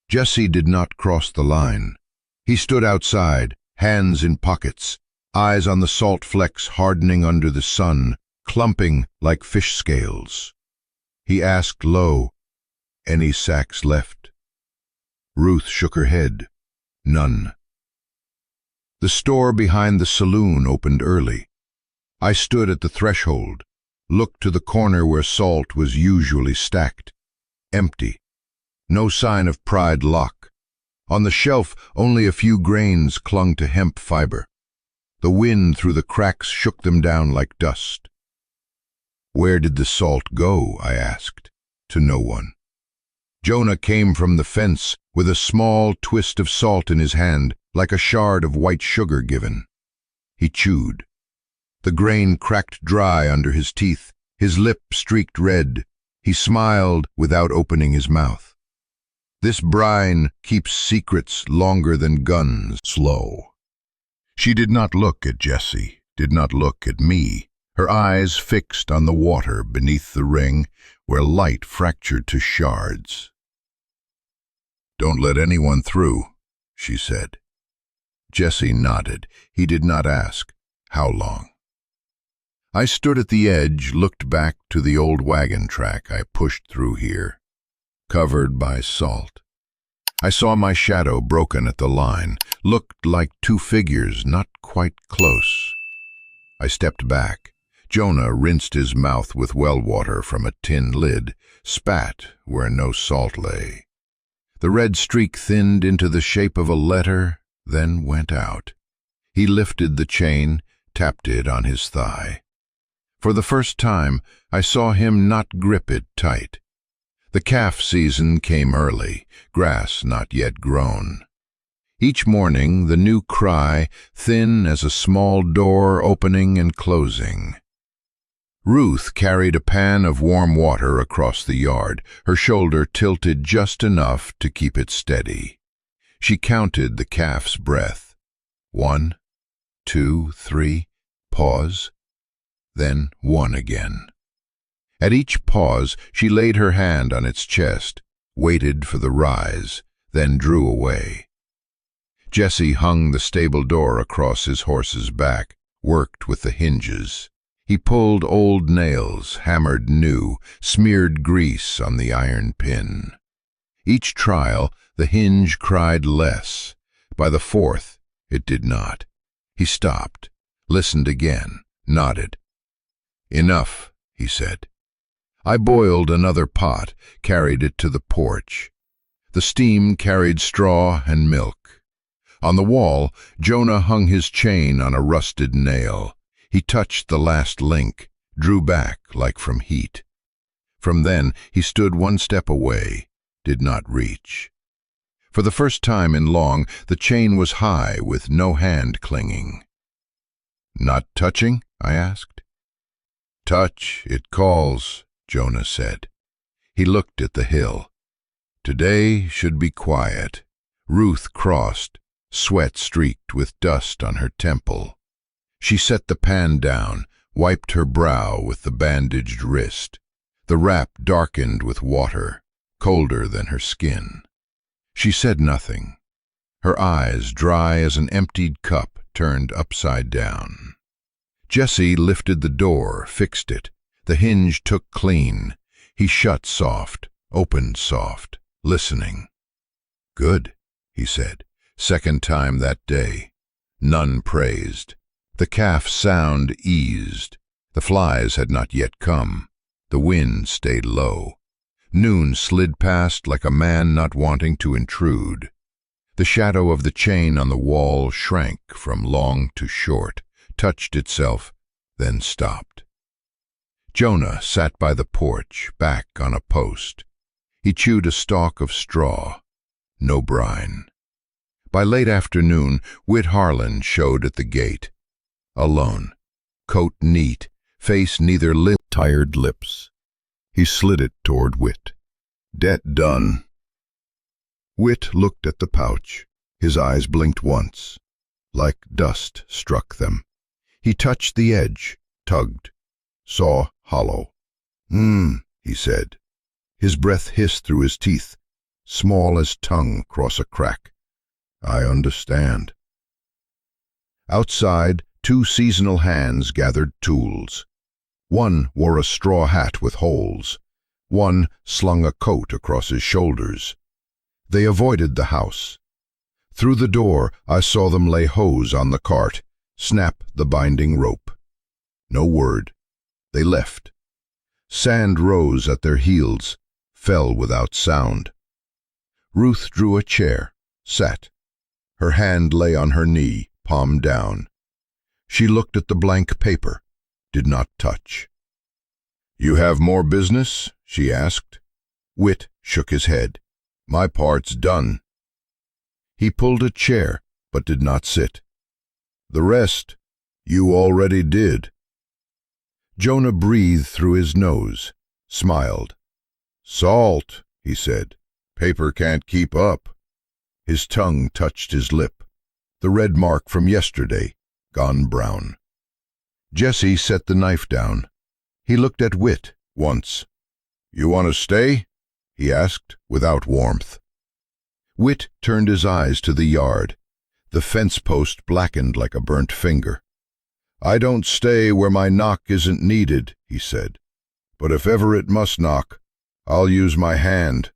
Jesse did not cross the line. He stood outside, hands in pockets, eyes on the salt flecks hardening under the sun, clumping like fish scales. He asked low, "Any sacks left?" Ruth shook her head. "None." The store behind the saloon opened early. I stood at the threshold, looked to the corner where salt was usually stacked. Empty. No sign of pried lock. On the shelf, only a few grains clung to hemp fiber. The wind through the cracks shook them down like dust. "Where did the salt go?" I asked. To no one. Jonah came from the fence with a small twist of salt in his hand, like a shard of white sugar given. He chewed. The grain cracked dry under his teeth, his lip streaked red. He smiled without opening his mouth. "This brine keeps secrets longer than guns." Slow. She did not look at Jessie, did not look at me, her eyes fixed on the water beneath the ring, where light fractured to shards. "Don't let anyone through," she said. Jessie nodded. He did not ask, "How long?" I stood at the edge, looked back to the old wagon track I pushed through here, covered by salt. I saw my shadow broken at the line, looked like two figures not quite close. I stepped back. Jonah rinsed his mouth with well water from a tin lid, spat where no salt lay. The red streak thinned into the shape of a letter, then went out. He lifted the chain, tapped it on his thigh. For the first time, I saw him not grip it tight. The calf season came early, grass not yet grown. Each morning the new cry, thin as a small door opening and closing. Ruth carried a pan of warm water across the yard, her shoulder tilted just enough to keep it steady. She counted the calf's breath. 1, 2, 3, pause, then 1 again. At each pause, she laid her hand on its chest, waited for the rise, then drew away. Jessie hung the stable door across his horse's back, worked with the hinges. He pulled old nails, hammered new, smeared grease on the iron pin. Each trial, the hinge cried less. By the fourth, it did not. He stopped, listened again, nodded. "Enough," he said. I boiled another pot, carried it to the porch. The steam carried straw and milk. On the wall, Jonah hung his chain on a rusted nail. He touched the last link, drew back like from heat. From then, he stood 1 step away, did not reach. For the first time in long, the chain was high with no hand clinging. "Not touching?" I asked. "Touch, it calls," Jonah said. He looked at the hill. Today should be quiet. Ruth crossed, sweat streaked with dust on her temple. She set the pan down, wiped her brow with the bandaged wrist. The wrap darkened with water, colder than her skin. She said nothing. Her eyes, dry as an emptied cup, turned upside down. Jessie lifted the door, fixed it. The hinge took clean. He shut soft, opened soft, listening. "Good," he said. Second time that day. None praised. The calf sound eased. The flies had not yet come. The wind stayed low. Noon slid past like a man not wanting to intrude. The shadow of the chain on the wall shrank from long to short, touched itself, then stopped. Jonah sat by the porch, back on a post. He chewed a stalk of straw. No brine. By late afternoon, Whit Harlan showed at the gate. Alone. Coat neat, face neither lit. Tired lips. He slid it toward Whit. "Debt done." Whit looked at the pouch. His eyes blinked once. Like dust struck them. He touched the edge, tugged, saw hollow. He said. His breath hissed through his teeth, small as tongue across a crack. "I understand." Outside, two seasonal hands gathered tools. One wore a straw hat with holes. One slung a coat across his shoulders. They avoided the house. Through the door, I saw them lay hose on the cart, snap the binding rope. No word. They left. Sand rose at their heels, fell without sound. Ruth drew a chair, sat. Her hand lay on her knee, palm down. She looked at the blank paper, did not touch. "You have more business?" she asked. Whit shook his head. "My part's done." He pulled a chair, but did not sit. "The rest, you already did." Jonah breathed through his nose, smiled. "Salt," he said. "Paper can't keep up." His tongue touched his lip. The red mark from yesterday, gone brown. Jesse set the knife down. He looked at Whit once. "You want to stay?" he asked, without warmth. Whit turned his eyes to the yard. The fence post blackened like a burnt finger. "I don't stay where my knock isn't needed," he said. "But if ever it must knock, I'll use my hand."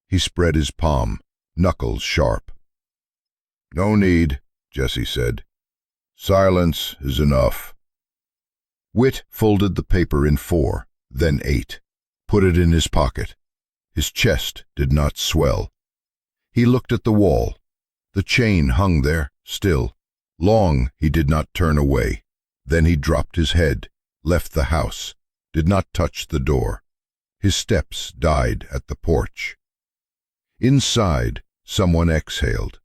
He spread his palm, knuckles sharp. "No need," Jesse said. "Silence is enough." Whit folded the paper in 4, then 8, put it in his pocket. His chest did not swell. He looked at the wall. The chain hung there, still. Long he did not turn away. Then he dropped his head, left the house, did not touch the door. His steps died at the porch. Inside, someone exhaled.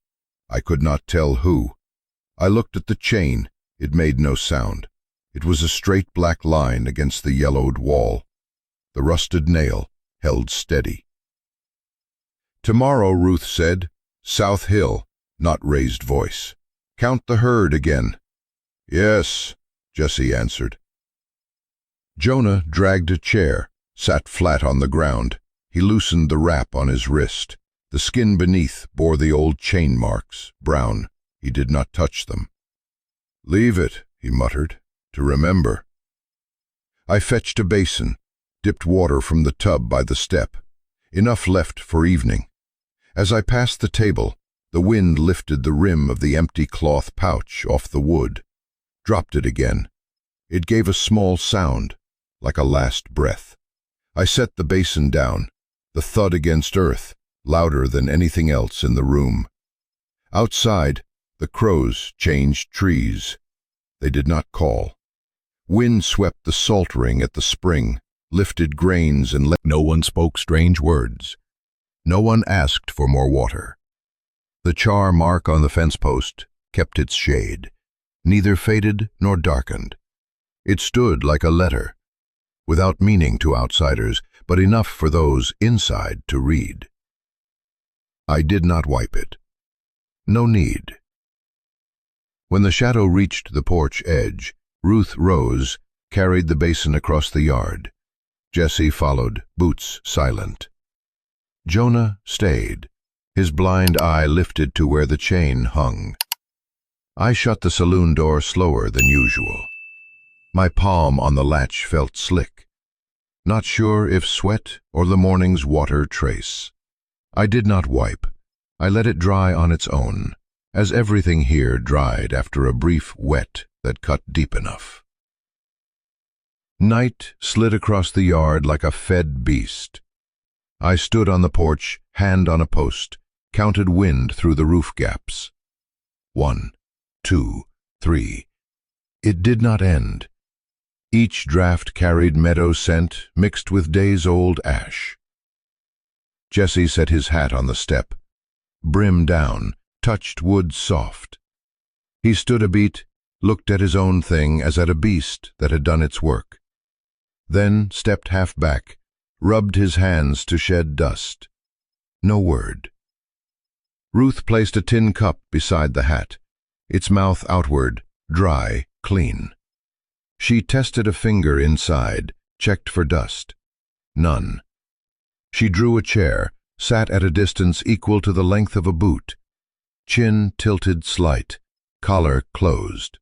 I could not tell who. I looked at the chain. It made no sound. It was a straight black line against the yellowed wall. The rusted nail held steady. "Tomorrow," Ruth said. "South Hill," not raised voice. "Count the herd again." "Yes," Jesse answered. Jonah dragged a chair, sat flat on the ground. He loosened the wrap on his wrist. The skin beneath bore the old chain marks, brown. He did not touch them. "Leave it," he muttered, "to remember." I fetched a basin, dipped water from the tub by the step. Enough left for evening. As I passed the table, the wind lifted the rim of the empty cloth pouch off the wood, dropped it again. It gave a small sound, like a last breath. I set the basin down, the thud against earth, louder than anything else in the room. Outside, the crows changed trees. They did not call. Wind swept the salt ring at the spring, lifted grains and no one spoke strange words. No one asked for more water. The char mark on the fence post kept its shade, neither faded nor darkened. It stood like a letter, without meaning to outsiders, but enough for those inside to read. I did not wipe it. No need. When the shadow reached the porch edge, Ruth rose, carried the basin across the yard. Jesse followed, boots silent. Jonah stayed, his blind eye lifted to where the chain hung. I shut the saloon door slower than usual. My palm on the latch felt slick, not sure if sweat or the morning's water trace. I did not wipe. I let it dry on its own, as everything here dried after a brief wet that cut deep enough. Night slid across the yard like a fed beast. I stood on the porch, hand on a post, counted wind through the roof gaps. 1, 2, 3. It did not end. Each draft carried meadow scent mixed with days-old ash. Jesse set his hat on the step, brim down, touched wood soft. He stood a beat, looked at his own thing as at a beast that had done its work. Then stepped half back, rubbed his hands to shed dust. No word. Ruth placed a tin cup beside the hat, its mouth outward, dry, clean. She tested a finger inside, checked for dust. None. She drew a chair, sat at a distance equal to the length of a boot. Chin tilted slight, collar closed.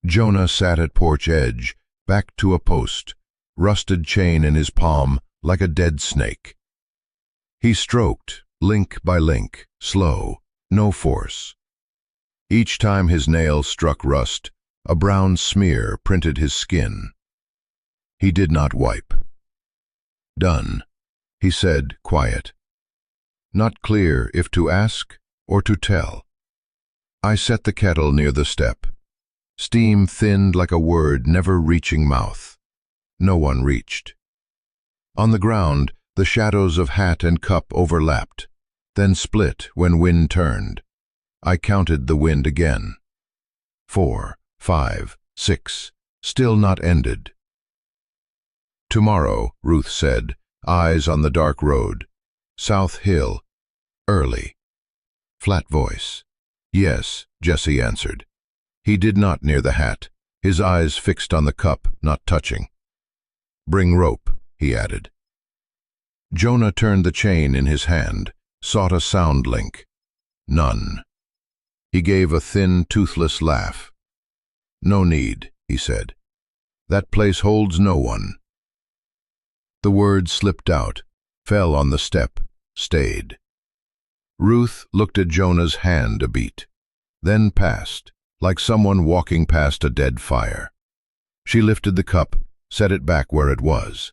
Jonah sat at porch edge, back to a post, rusted chain in his palm like a dead snake. He stroked, link by link, slow, no force. Each time his nail struck rust, a brown smear printed his skin. He did not wipe. "Done," he said, quiet. Not clear if to ask or to tell. I set the kettle near the step. Steam thinned like a word never reaching mouth. No one reached. On the ground, the shadows of hat and cup overlapped, then split when wind turned. I counted the wind again. 4, 5, 6, still not ended. "Tomorrow," Ruth said, eyes on the dark road. "South Hill. Early." Flat voice. "Yes," Jesse answered. He did not near the hat, his eyes fixed on the cup, not touching. "Bring rope," he added. Jonah turned the chain in his hand, sought a sound link. None. He gave a thin, toothless laugh. "No need," he said. "That place holds no one." The word slipped out, fell on the step, stayed. Ruth looked at Jonah's hand a beat, then passed, like someone walking past a dead fire. She lifted the cup, set it back where it was.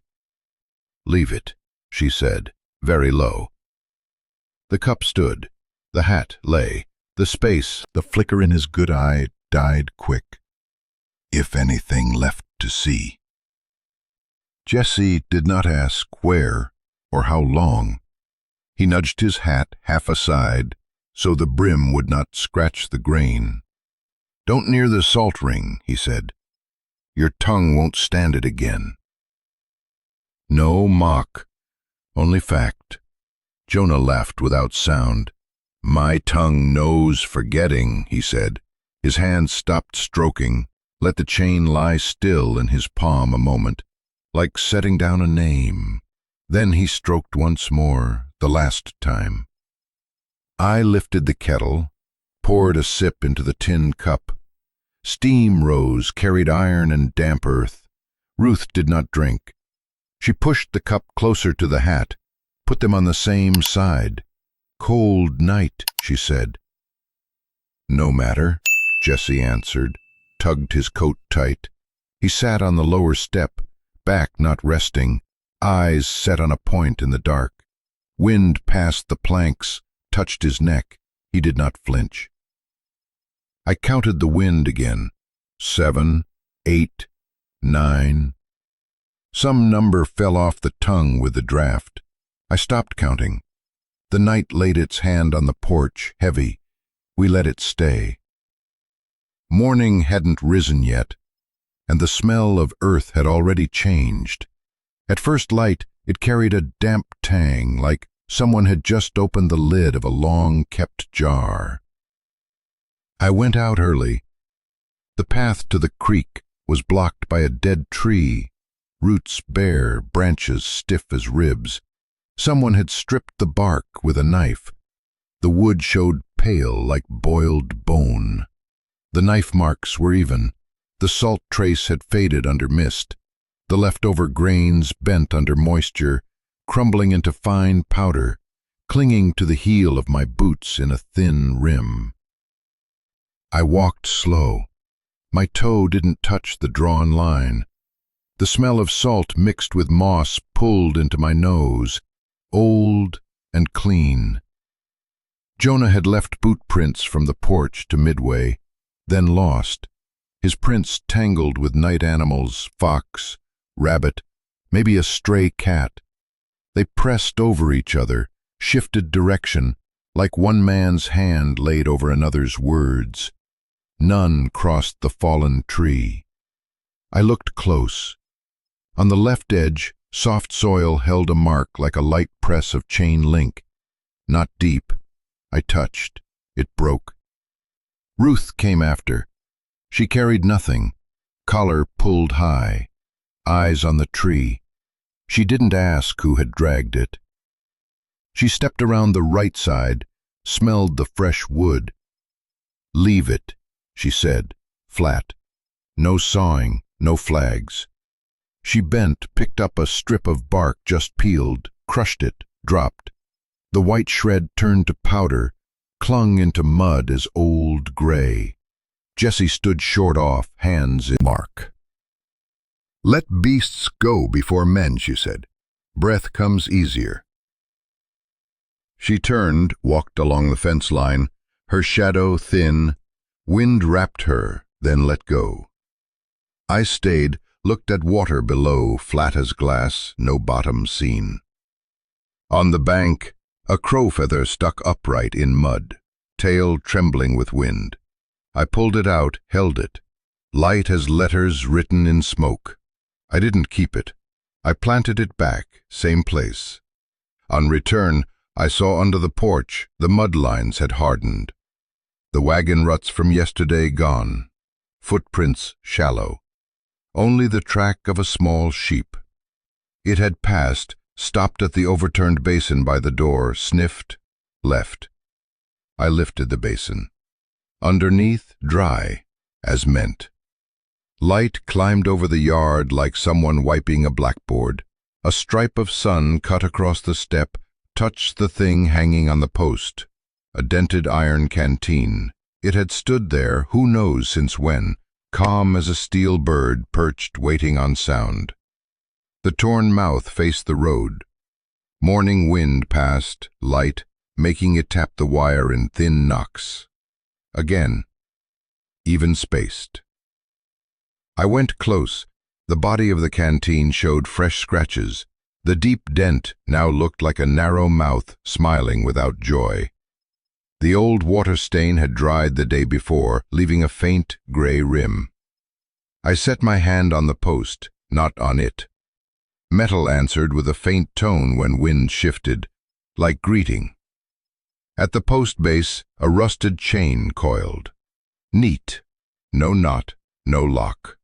"Leave it," she said, very low. The cup stood, the hat lay, the space, the flicker in his good eye died quick. If anything left to see. Jesse did not ask where or how long. He nudged his hat half aside so the brim would not scratch the grain. "Don't near the salt ring," he said. "Your tongue won't stand it again." No mock, only fact. Jonah laughed without sound. "My tongue knows forgetting," he said. His hand stopped stroking, let the chain lie still in his palm a moment, like setting down a name. Then he stroked once more, the last time. I lifted the kettle, poured a sip into the tin cup. Steam rose, carried iron and damp earth. Ruth did not drink. She pushed the cup closer to the hat, put them on the same side. "Cold night," she said. "No matter," Jesse answered, tugged his coat tight. He sat on the lower step, back not resting, eyes set on a point in the dark. Wind passed the planks, touched his neck. He did not flinch. I counted the wind again. 7, 8, 9. Some number fell off the tongue with the draft. I stopped counting. The night laid its hand on the porch, heavy. We let it stay. Morning hadn't risen yet, and the smell of earth had already changed. At first light, it carried a damp tang, like someone had just opened the lid of a long-kept jar. I went out early. The path to the creek was blocked by a dead tree, roots bare, branches stiff as ribs. Someone had stripped the bark with a knife. The wood showed pale like boiled bone. The knife marks were even. The salt trace had faded under mist. The leftover grains bent under moisture, crumbling into fine powder, clinging to the heel of my boots in a thin rim. I walked slow. My toe didn't touch the drawn line. The smell of salt mixed with moss pulled into my nose, old and clean. Jonah had left boot prints from the porch to midway, then lost, his prints tangled with night animals, fox, rabbit, maybe a stray cat. They pressed over each other, shifted direction, like one man's hand laid over another's words. None crossed the fallen tree. I looked close. On the left edge, soft soil held a mark like a light press of chain link. Not deep. I touched. It broke. Ruth came after. She carried nothing. Collar pulled high. Eyes on the tree. She didn't ask who had dragged it. She stepped around the right side, smelled the fresh wood. "Leave it," she said, flat. No sawing, no flags. She bent, picked up a strip of bark just peeled, crushed it, dropped. The white shred turned to powder, clung into mud as old gray. Jessie stood short off, hands in mark. "Let beasts go before men," she said. "Breath comes easier." She turned, walked along the fence line, her shadow thin. Wind wrapped her, then let go. I stayed, looked at water below, flat as glass, no bottom seen. On the bank, a crow feather stuck upright in mud, tail trembling with wind. I pulled it out, held it, light as letters written in smoke. I didn't keep it. I planted it back, same place. On return, I saw under the porch the mud lines had hardened. The wagon ruts from yesterday gone, footprints shallow. Only the track of a small sheep. It had passed, stopped at the overturned basin by the door, sniffed, left. I lifted the basin. Underneath, dry, as meant. Light climbed over the yard like someone wiping a blackboard. A stripe of sun cut across the step, touched the thing hanging on the post. A dented iron canteen. It had stood there, who knows since when, calm as a steel bird perched waiting on sound. The torn mouth faced the road. Morning wind passed, light, making it tap the wire in thin knocks. Again, even-spaced. I went close. The body of the canteen showed fresh scratches. The deep dent now looked like a narrow mouth smiling without joy. The old water stain had dried the day before, leaving a faint gray rim. I set my hand on the post, not on it. Metal answered with a faint tone when wind shifted, like greeting. At the post base, a rusted chain coiled. Neat. No knot, no lock.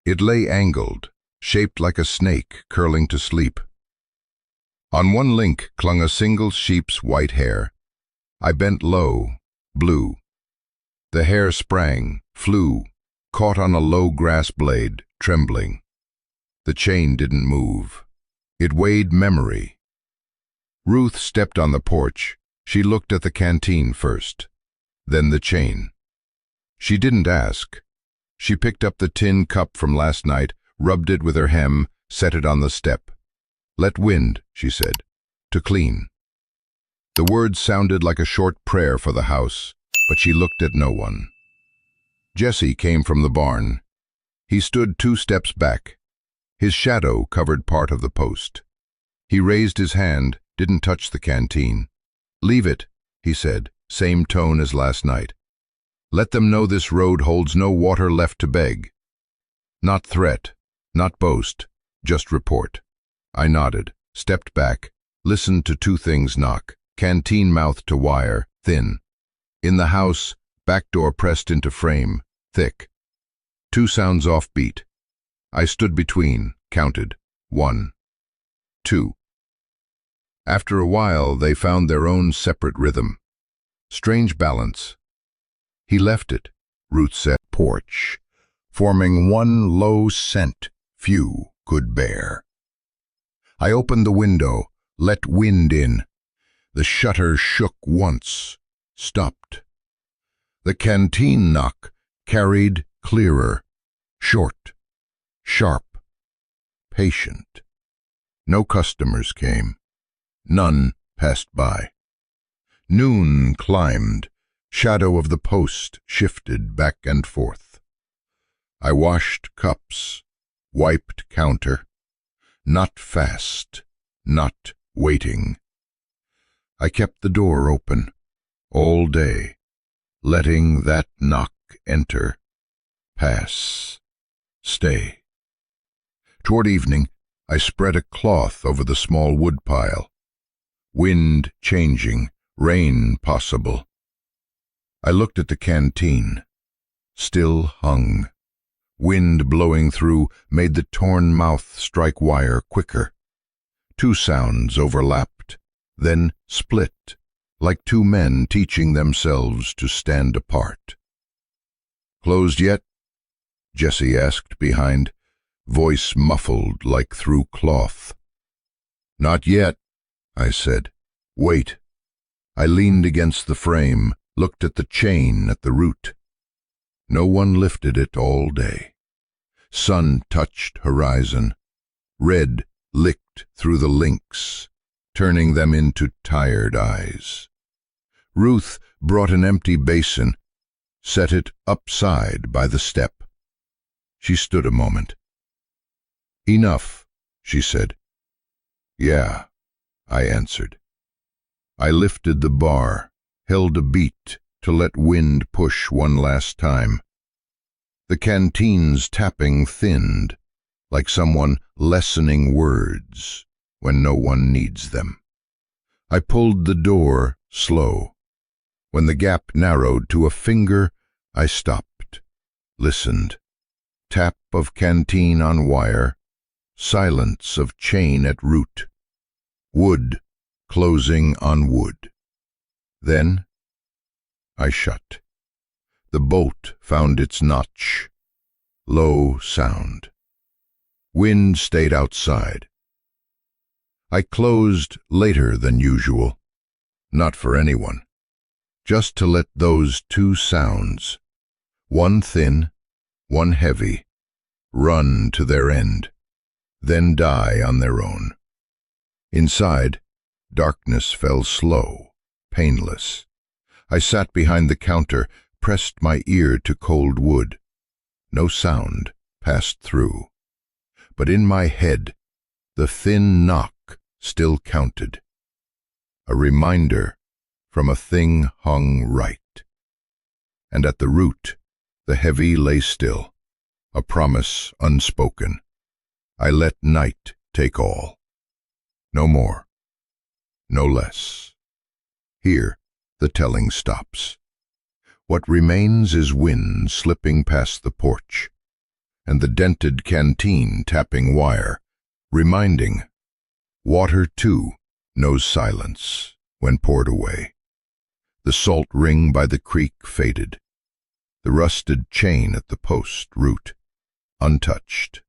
It lay angled, shaped like a snake curling to sleep. On one link clung a single sheep's white hair. I bent low, blew. The hair sprang, flew, caught on a low grass blade, trembling. The chain didn't move. It weighed memory. Ruth stepped on the porch. She looked at the canteen first, then the chain. She didn't ask. She picked up the tin cup from last night, rubbed it with her hem, set it on the step. "Let wind," she said, "to clean." The words sounded like a short prayer for the house, but she looked at no one. Jesse came from the barn. He stood 2 steps back. His shadow covered part of the post. He raised his hand, didn't touch the canteen. "Leave it," he said, same tone as last night. "Let them know this road holds no water left to beg." Not threat, not boast, just report. I nodded, stepped back, listened to 2 things knock. Canteen mouth to wire, thin. In the house, back door pressed into frame, thick. 2 sounds offbeat. I stood between, counted. 1, 2. After a while, they found their own separate rhythm. Strange balance. He left it, Ruth said, porch, forming one low scent few could bear. I opened the window, let wind in. The shutter shook once, stopped. The canteen knock carried clearer, short, sharp, patient. No customers came. None passed by. Noon climbed. Shadow of the post shifted back and forth. I washed cups, wiped counter. Not fast, not waiting. I kept the door open all day, letting that knock enter, pass, stay. Toward evening, I spread a cloth over the small wood pile. Wind changing, rain possible. I looked at the canteen. Still hung. Wind blowing through made the torn mouth strike wire quicker. 2 sounds overlapped, then split, like 2 men teaching themselves to stand apart. Closed yet? Jessie asked behind, voice muffled like through cloth. Not yet, I said. Wait. I leaned against the frame, looked at the chain at the root. No one lifted it all day. Sun touched horizon. Red licked through the links, turning them into tired eyes. Ruth brought an empty basin, set it upside by the step. She stood a moment. Enough, she said. Yeah, I answered. I lifted the bar, held a beat to let wind push one last time. The canteen's tapping thinned, like someone lessening words when no one needs them. I pulled the door slow. When the gap narrowed to a finger, I stopped, listened. Tap of canteen on wire, silence of chain at root. Wood closing on wood. Then I shut. The bolt found its notch. Low sound. Wind stayed outside. I closed later than usual, not for anyone, just to let those two sounds, one thin, one heavy, run to their end, then die on their own. Inside, darkness fell slow, painless. I sat behind the counter, pressed my ear to cold wood. No sound passed through. But in my head, the thin knock still counted. A reminder from a thing hung right. And at the root, the heavy lay still, a promise unspoken. I let night take all. No more, no less. Here, the telling stops. What remains is wind slipping past the porch, and the dented canteen tapping wire, reminding, water too knows silence when poured away. The salt ring by the creek faded, the rusted chain at the post root, untouched.